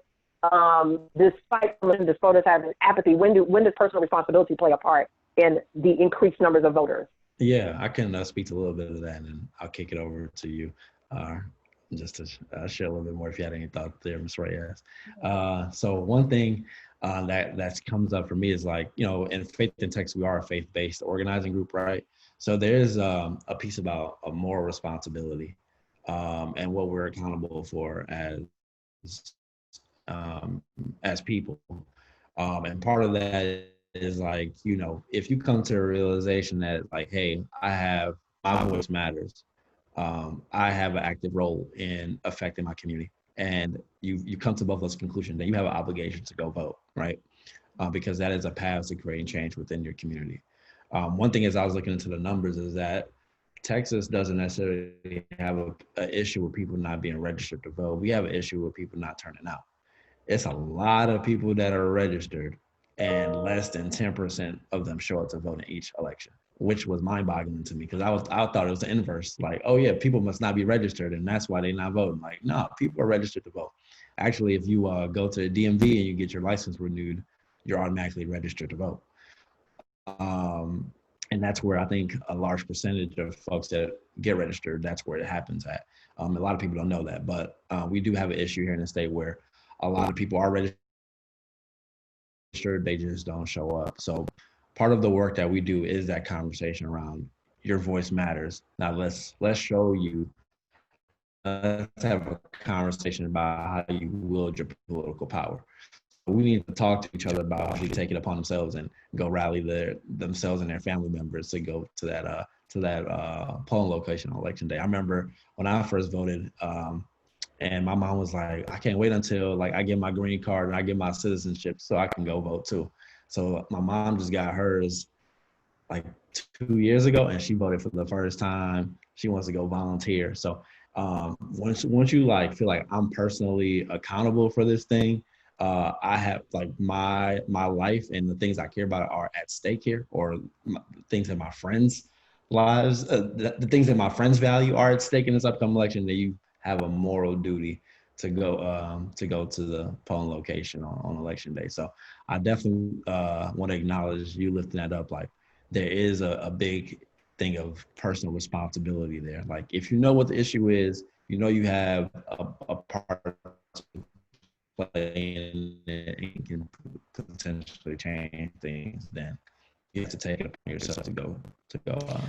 despite some of the voters having apathy, when does personal responsibility play a part in the increased numbers of voters? Yeah, I can speak to a little bit of that, and I'll kick it over to you, just to share a little bit more if you had any thoughts there, Ms. Reyes. So one thing that comes up for me is, like, you know, in Faith in Texas, we are a faith-based organizing group, right? So there's a piece about a moral responsibility and what we're accountable for as people. And part of that is, like, you know, if you come to a realization that, like, hey, my voice matters. I have an active role in affecting my community. And you come to both those conclusions, then you have an obligation to go vote, right? Because that is a path to creating change within your community. One thing, as I was looking into the numbers, is that Texas doesn't necessarily have an issue with people not being registered to vote. We have an issue with people not turning out. It's a lot of people that are registered, and less than 10% of them show up to vote in each election, which was mind-boggling to me, because I thought it was the inverse. Like, oh yeah, people must not be registered, and that's why they're not voting. Like, no, people are registered to vote. Actually, if you go to the DMV and you get your license renewed, you're automatically registered to vote. And that's where I think a large percentage of folks that get registered, that's where it happens at. A lot of people don't know that, but we do have an issue here in the state where a lot of people are registered, they just don't show up. So part of the work that we do is that conversation around your voice matters. Now let's show you, let's have a conversation about how you wield your political power. We need to talk to each other about how to take it upon themselves and go rally themselves and their family members to go to that polling location on election day. I remember when I first voted, and my mom was like, I can't wait until, like, I get my green card and I get my citizenship so I can go vote too. So my mom just got hers like 2 years ago, and she voted for the first time. She wants to go volunteer. So once you, like, feel like I'm personally accountable for this thing, I have, like, my life and the things I care about are at stake here, or things that my friends' lives, the things that my friends value are at stake in this upcoming election. That you have a moral duty to go to the polling location on election day. So I definitely want to acknowledge you lifting that up. Like, there is a big thing of personal responsibility there. Like, if you know what the issue is, you know you have a part to play in it and can potentially change things, then you have to take it upon yourself to go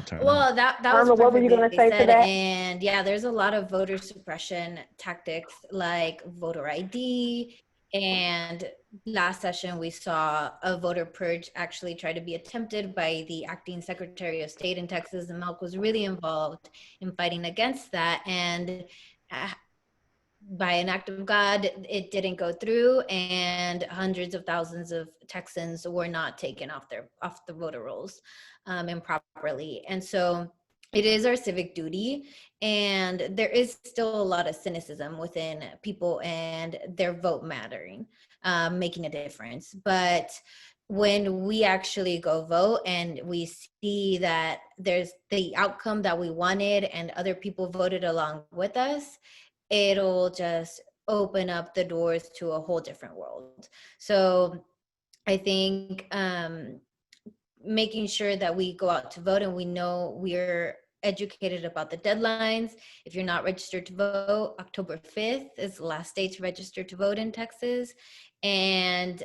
turn Well, out. that was Irma, what were you going to say to said. that? And yeah, there's a lot of voter suppression tactics like voter ID. And last session, we saw a voter purge actually try to be attempted by the acting Secretary of State in Texas, and Milk was really involved in fighting against that. And by an act of God, it didn't go through, and hundreds of thousands of Texans were not taken off the voter rolls improperly. And so it is our civic duty, and there is still a lot of cynicism within people and their vote mattering, making a difference. But when we actually go vote and we see that there's the outcome that we wanted and other people voted along with us, it'll just open up the doors to a whole different world. So I think making sure that we go out to vote and we know we're educated about the deadlines. If you're not registered to vote, October 5th is the last day to register to vote in Texas. And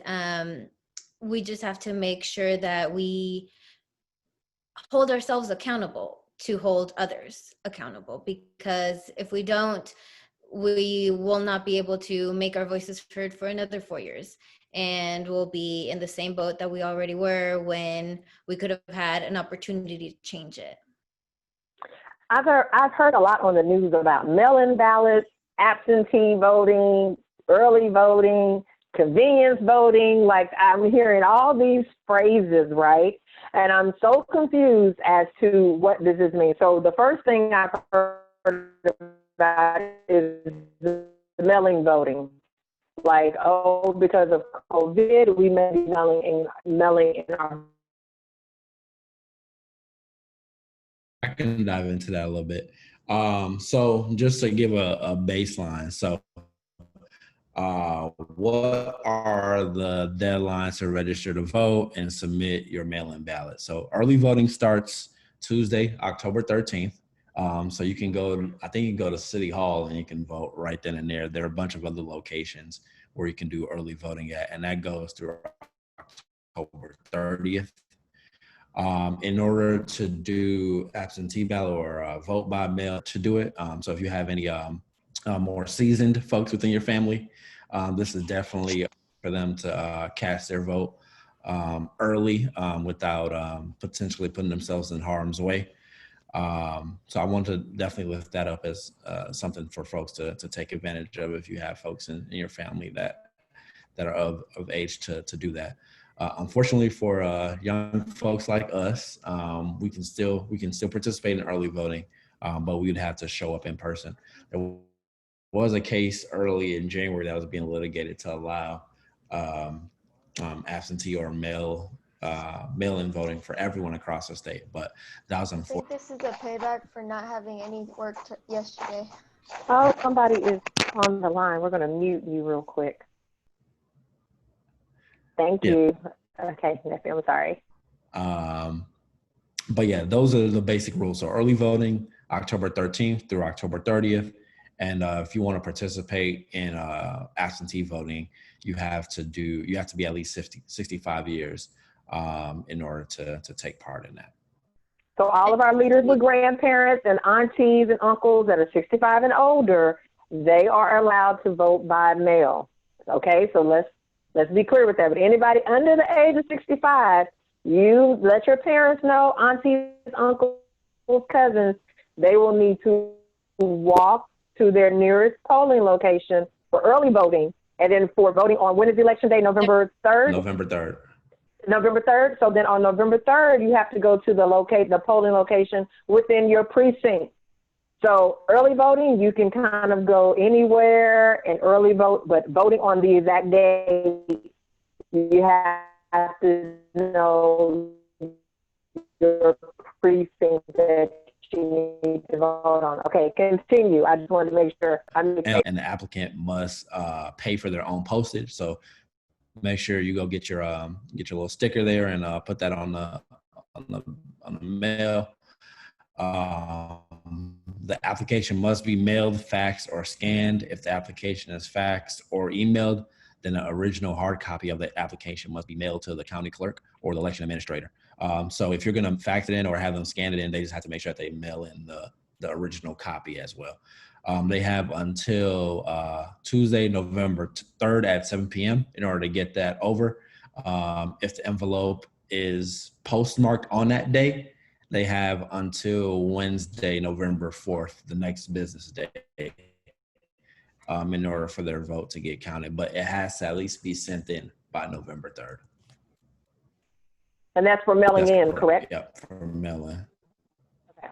we just have to make sure that we hold ourselves accountable to hold others accountable, because if we don't, we will not be able to make our voices heard for another 4 years. And we'll be in the same boat that we already were when we could have had an opportunity to change it. I've heard a lot on the news about mail-in ballots, absentee voting, early voting, convenience voting. Like, I'm hearing all these phrases, right? And I'm so confused as to what does this mean. So the first thing I've heard about is the mail-in voting. Like, oh, because of COVID, we may be mailing in our. I can dive into that a little bit. So just to give a baseline. So What are the deadlines to register to vote and submit your mail-in ballot? So early voting starts Tuesday, October 13th. So you can go, I think you can go to City Hall and you can vote right then and there. There are a bunch of other locations where you can do early voting at, and that goes through October 30th. In order to do absentee ballot or vote by mail to do it. So if you have any more seasoned folks within your family, this is definitely for them to cast their vote early without potentially putting themselves in harm's way. So I want to definitely lift that up as something for folks to take advantage of if you have folks in your family that are of age to do that. Unfortunately for young folks like us, we can still participate in early voting, but we would have to show up in person. There was a case early in January that was being litigated to allow absentee or mail-in voting for everyone across the state, but that was unfortunate. I think this is a payback for not having any work yesterday. Oh, somebody is on the line. We're going to mute you real quick. Thank you. Okay, Nephi, I'm sorry. But yeah, those are the basic rules. So early voting, October 13th through October 30th. And if you want to participate in absentee voting, you have to be at least 65 years in order to take part in that. So all of our leaders with grandparents and aunties and uncles that are 65 and older, they are allowed to vote by mail. Okay, so let's be clear with that. But anybody under the age of 65, you let your parents know, aunties, uncles, cousins, they will need to walk to their nearest polling location for early voting. And then for voting on, when is election day? November 3rd? November 3rd. November 3rd. So then on November 3rd, you have to go to the polling location within your precinct. So early voting, you can kind of go anywhere and early vote, but voting on the exact day, you have to know your precinct that you need to vote on. Okay, continue. I just wanted to make sure. And the applicant must pay for their own postage. So make sure you go get your little sticker there and put that on the mail. The application must be mailed, faxed, or scanned. If the application is faxed or emailed, then the original hard copy of the application must be mailed to the county clerk or the election administrator. So if you're going to fax it in or have them scan it in, they just have to make sure that they mail in the original copy as well. They have until Tuesday, November 3rd at 7 p.m. in order to get that over. If the envelope is postmarked on that day, they have until Wednesday, November 4th, the next business day, in order for their vote to get counted. But it has to at least be sent in by November 3rd. And that's for mailing in, correct? Yep, for mailing. Okay.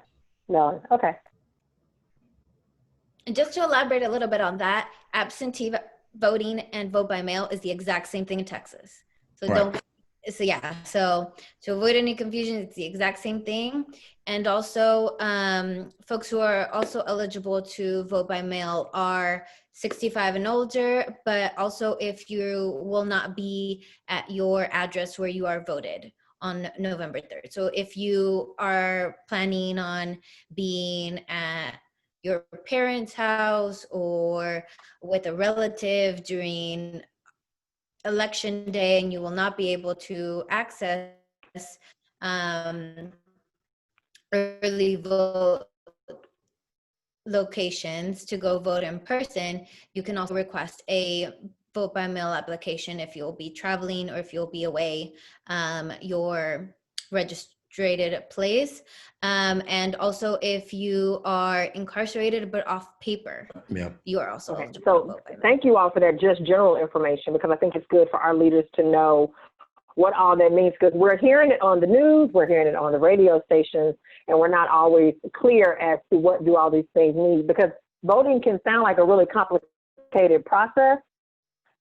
Mailing, okay. And just to elaborate a little bit on that, absentee voting and vote by mail is the exact same thing in Texas. So right. So to avoid any confusion, it's the exact same thing. And also folks who are also eligible to vote by mail are 65 and older, but also if you will not be at your address where you are voted on November 3rd. So if you are planning on being at your parents' house or with a relative during election day and you will not be able to access early vote locations to go vote in person, you can also request a vote by mail application if you'll be traveling or if you'll be away your registered place. And also if you are incarcerated but off paper, you are also eligible to vote by mail. Thank you all for that just general information, because I think it's good for our leaders to know what all that means, because we're hearing it on the news, we're hearing it on the radio stations, and we're not always clear as to what do all these things mean, because voting can sound like a really complicated process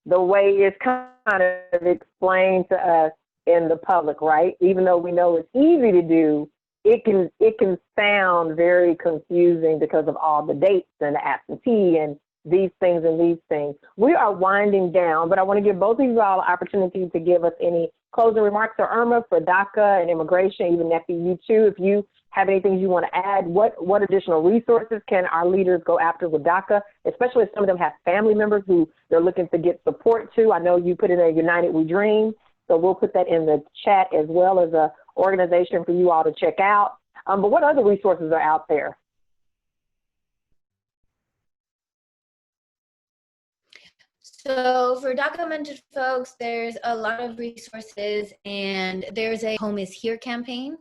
the way it's kind of explained to us in the public, right? Even though we know it's easy to do, it can sound very confusing because of all the dates and the absentee and these things and these things. We are winding down, but I want to give both of you all an opportunity to give us any closing remarks. So Irma, for DACA and immigration, even Nephi, you too, if you have anything you want to add, what additional resources can our leaders go after with DACA, especially if some of them have family members who they're looking to get support to? I know you put in a United We Dream, so we'll put that in the chat as well as a organization for you all to check out. But what other resources are out there? So for documented folks, there's a lot of resources, and there's a Home is Here campaign,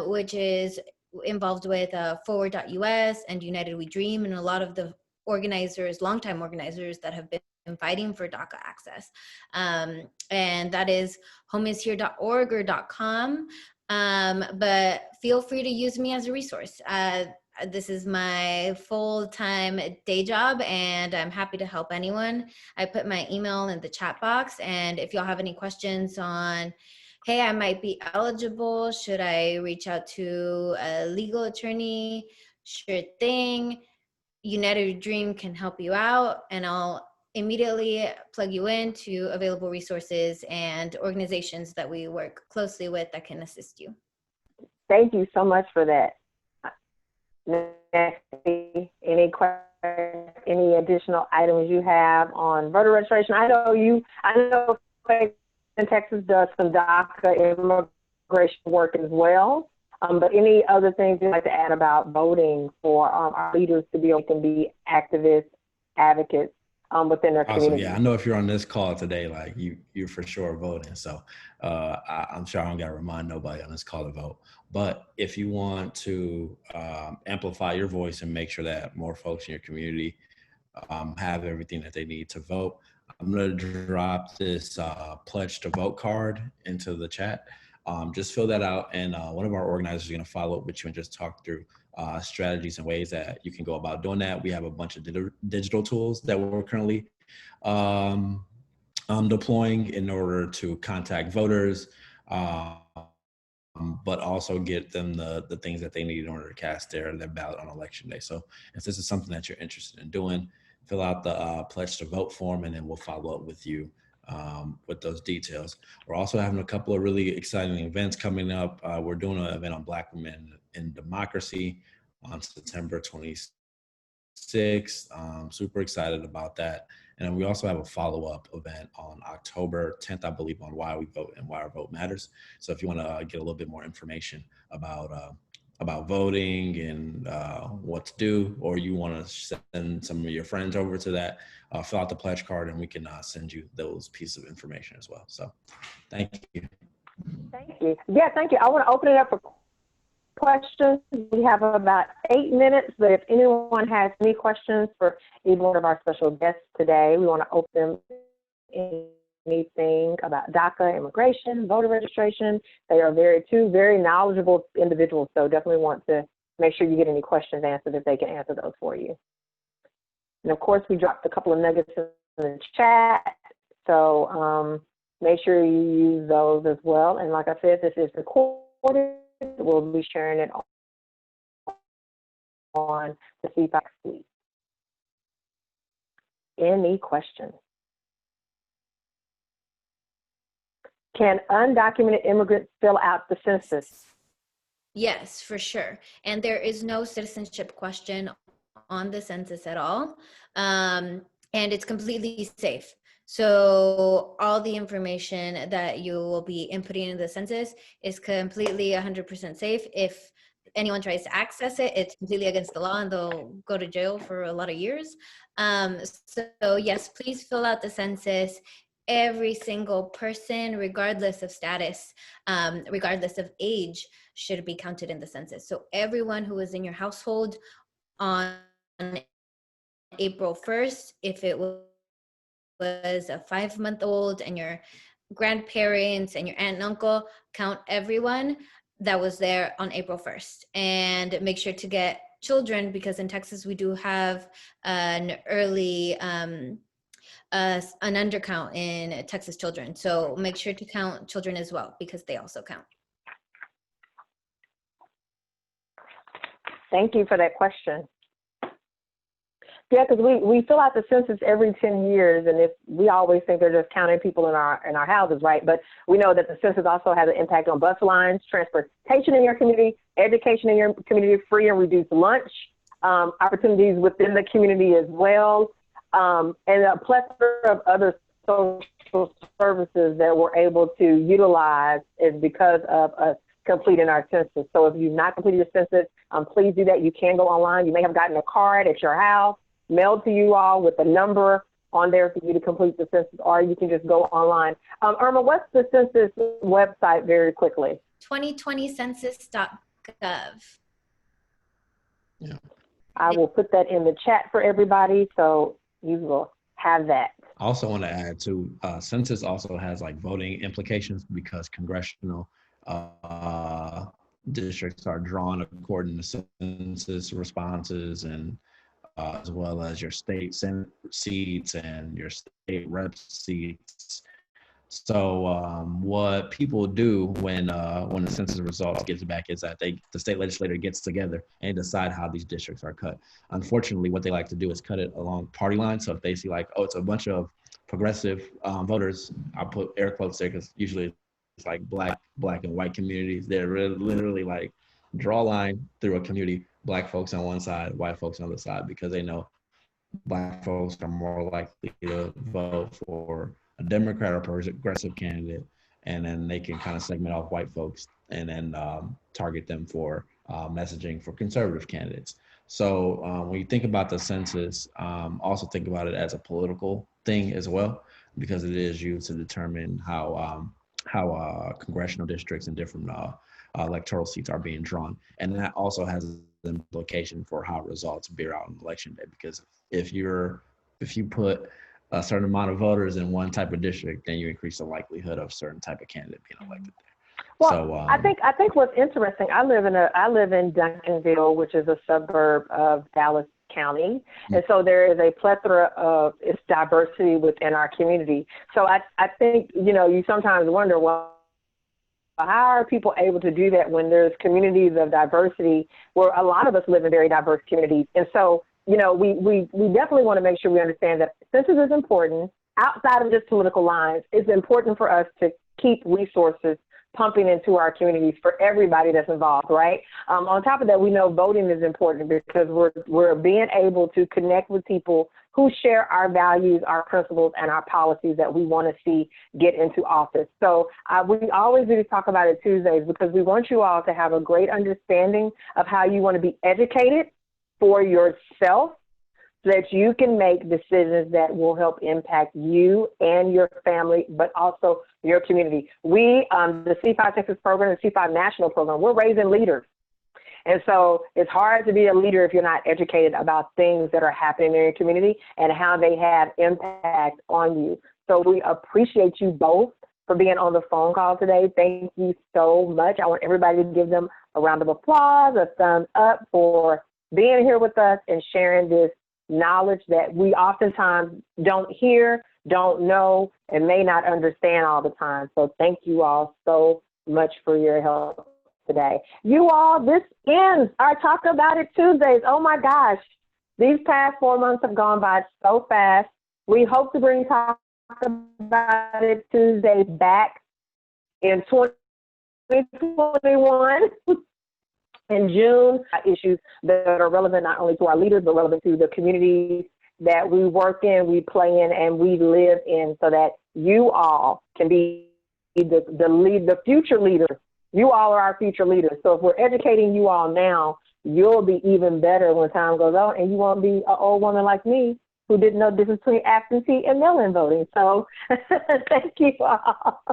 which is involved with Forward.us and United We Dream, and a lot of the organizers, longtime organizers that have been fighting for DACA access. And that is homeishere.org or .com. But feel free to use me as a resource. This is my full-time day job, and I'm happy to help anyone. I put my email in the chat box, and if y'all have any questions on, hey, I might be eligible, should I reach out to a legal attorney? Sure thing. United Dream can help you out, and I'll immediately plug you into available resources and organizations that we work closely with that can assist you. Thank you so much for that. Any questions, any additional items you have on voter registration? I know in Texas does some DACA immigration work as well. But any other things you'd like to add about voting for our leaders to be able to be activists, advocates within their community? Yeah, I know if you're on this call today, like you're for sure voting. So I'm sure I don't got to remind nobody on this call to vote. But if you want to amplify your voice and make sure that more folks in your community have everything that they need to vote, I'm going to drop this pledge to vote card into the chat. Just fill that out, and one of our organizers is going to follow up with you and just talk through strategies and ways that you can go about doing that. We have a bunch of digital tools that we're currently deploying in order to contact voters, but also get them the things that they need in order to cast their ballot on election day. So if this is something that you're interested in doing, fill out the pledge to vote form, and then we'll follow up with you with those details. We're also having a couple of really exciting events coming up. We're doing an event on Black women in democracy on September 26th. Super excited about that. And we also have a follow-up event on October 10th, I believe, on Why We Vote and Why Our Vote Matters. So if you want to get a little bit more information about voting and what to do, or you want to send some of your friends over to that, fill out the pledge card, and we can send you those pieces of information as well. So thank you. Thank you. Yeah, thank you. I want to open it up for questions. We have about 8 minutes, but if anyone has any questions for either one of our special guests today, we want to open anything about DACA, immigration, voter registration. They are two very knowledgeable individuals, so definitely want to make sure you get any questions answered if they can answer those for you. And of course, we dropped a couple of nuggets in the chat, so make sure you use those as well. And like I said, this is recorded. We'll be sharing it on the CFAX suite. Any questions? Can undocumented immigrants fill out the census? Yes, for sure. And there is no citizenship question on the census at all. And it's completely safe. So all the information that you will be inputting in the census is completely 100% safe. If anyone tries to access it, it's completely against the law and they'll go to jail for a lot of years. So yes, please fill out the census. Every single person, regardless of status, regardless of age, should be counted in the census. So everyone who is in your household on April 1st, if it was a 5-month-old and your grandparents and your aunt and uncle, count everyone that was there on April 1st. And make sure to get children, because in Texas we do have an early an undercount in Texas children. So make sure to count children as well, because they also count. Thank you for that question. Yeah, because we fill out the census every 10 years, and if we always think they're just counting people in our houses, right? But we know that the census also has an impact on bus lines, transportation in your community, education in your community, free and reduced lunch, opportunities within the community as well, and a plethora of other social services that we're able to utilize is because of us completing our census. So if you've not completed your census, please do that. You can go online. You may have gotten a card at your house mailed to you all with a number on there for you to complete the census, or you can just go online. Irma, what's the census website very quickly? 2020census.gov. Yeah. I will put that in the chat for everybody, so you will have that. I also want to add too, census also has like voting implications because congressional districts are drawn according to census responses, and as well as your state Senate seats and your state rep seats. So what people do when the census results gets back is that the state legislature gets together and decide how these districts are cut. Unfortunately, what they like to do is cut it along party lines. So if they see like, oh, it's a bunch of progressive voters, I'll put air quotes there because usually it's like black and white communities. They're literally like draw a line through a community, black folks on one side, white folks on the other side, because they know black folks are more likely to vote for a Democrat or progressive candidate, and then they can kind of segment off white folks and then target them for messaging for conservative candidates. So when you think about the census, also think about it as a political thing as well, because it is used to determine how congressional districts and different electoral seats are being drawn. And that also has an implication for how results bear out on election day, because if you put a certain amount of voters in one type of district, then you increase the likelihood of a certain type of candidate being elected there. Well, so, I think what's interesting, I live in Duncanville, which is a suburb of Dallas County, and so there is a plethora of its diversity within our community. So I think, you sometimes wonder, well, how are people able to do that when there's communities of diversity where a lot of us live in very diverse communities? And so, we definitely want to make sure we understand that census is important. Outside of just political lines, it's important for us to keep resources pumping into our communities for everybody that's involved, right? On top of that, we know voting is important because we're being able to connect with people who share our values, our principles, and our policies that we want to see get into office. So we always do talk about it Tuesdays because we want you all to have a great understanding of how you want to be educated for yourself, so that you can make decisions that will help impact you and your family, but also your community. We, the C5 Texas program, the C5 National program, we're raising leaders. And so it's hard to be a leader if you're not educated about things that are happening in your community and how they have impact on you. So we appreciate you both for being on the phone call today. Thank you so much. I want everybody to give them a round of applause, a thumbs up for being here with us and sharing this knowledge that we oftentimes don't hear, don't know, and may not understand all the time. So thank you all so much for your help today. You all, this ends our Talk About It Tuesdays. Oh my gosh, these past 4 months have gone by so fast. We hope to bring Talk About It Tuesdays back in 2021. In June, issues that are relevant not only to our leaders, but relevant to the communities that we work in, we play in, and we live in, so that you all can be the future leaders. You all are our future leaders. So if we're educating you all now, you'll be even better when time goes on, and you won't be an old woman like me who didn't know the difference between absentee and mail-in voting. So thank you all.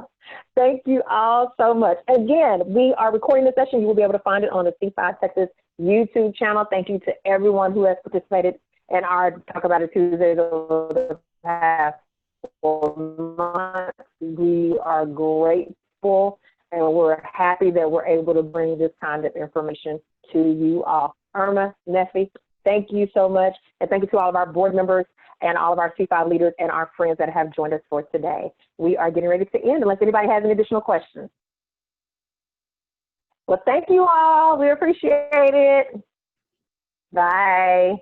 Thank you all so much. Again, we are recording this session. You will be able to find it on the C5 Texas YouTube channel. Thank you to everyone who has participated in our Talk About It Tuesdays over the past 4 months. We are grateful, and we're happy that we're able to bring this kind of information to you all. Irma, Neffy, thank you so much. And thank you to all of our board members and all of our C5 leaders and our friends that have joined us for today. We are getting ready to end unless anybody has any additional questions. Well, thank you all. We appreciate it. Bye.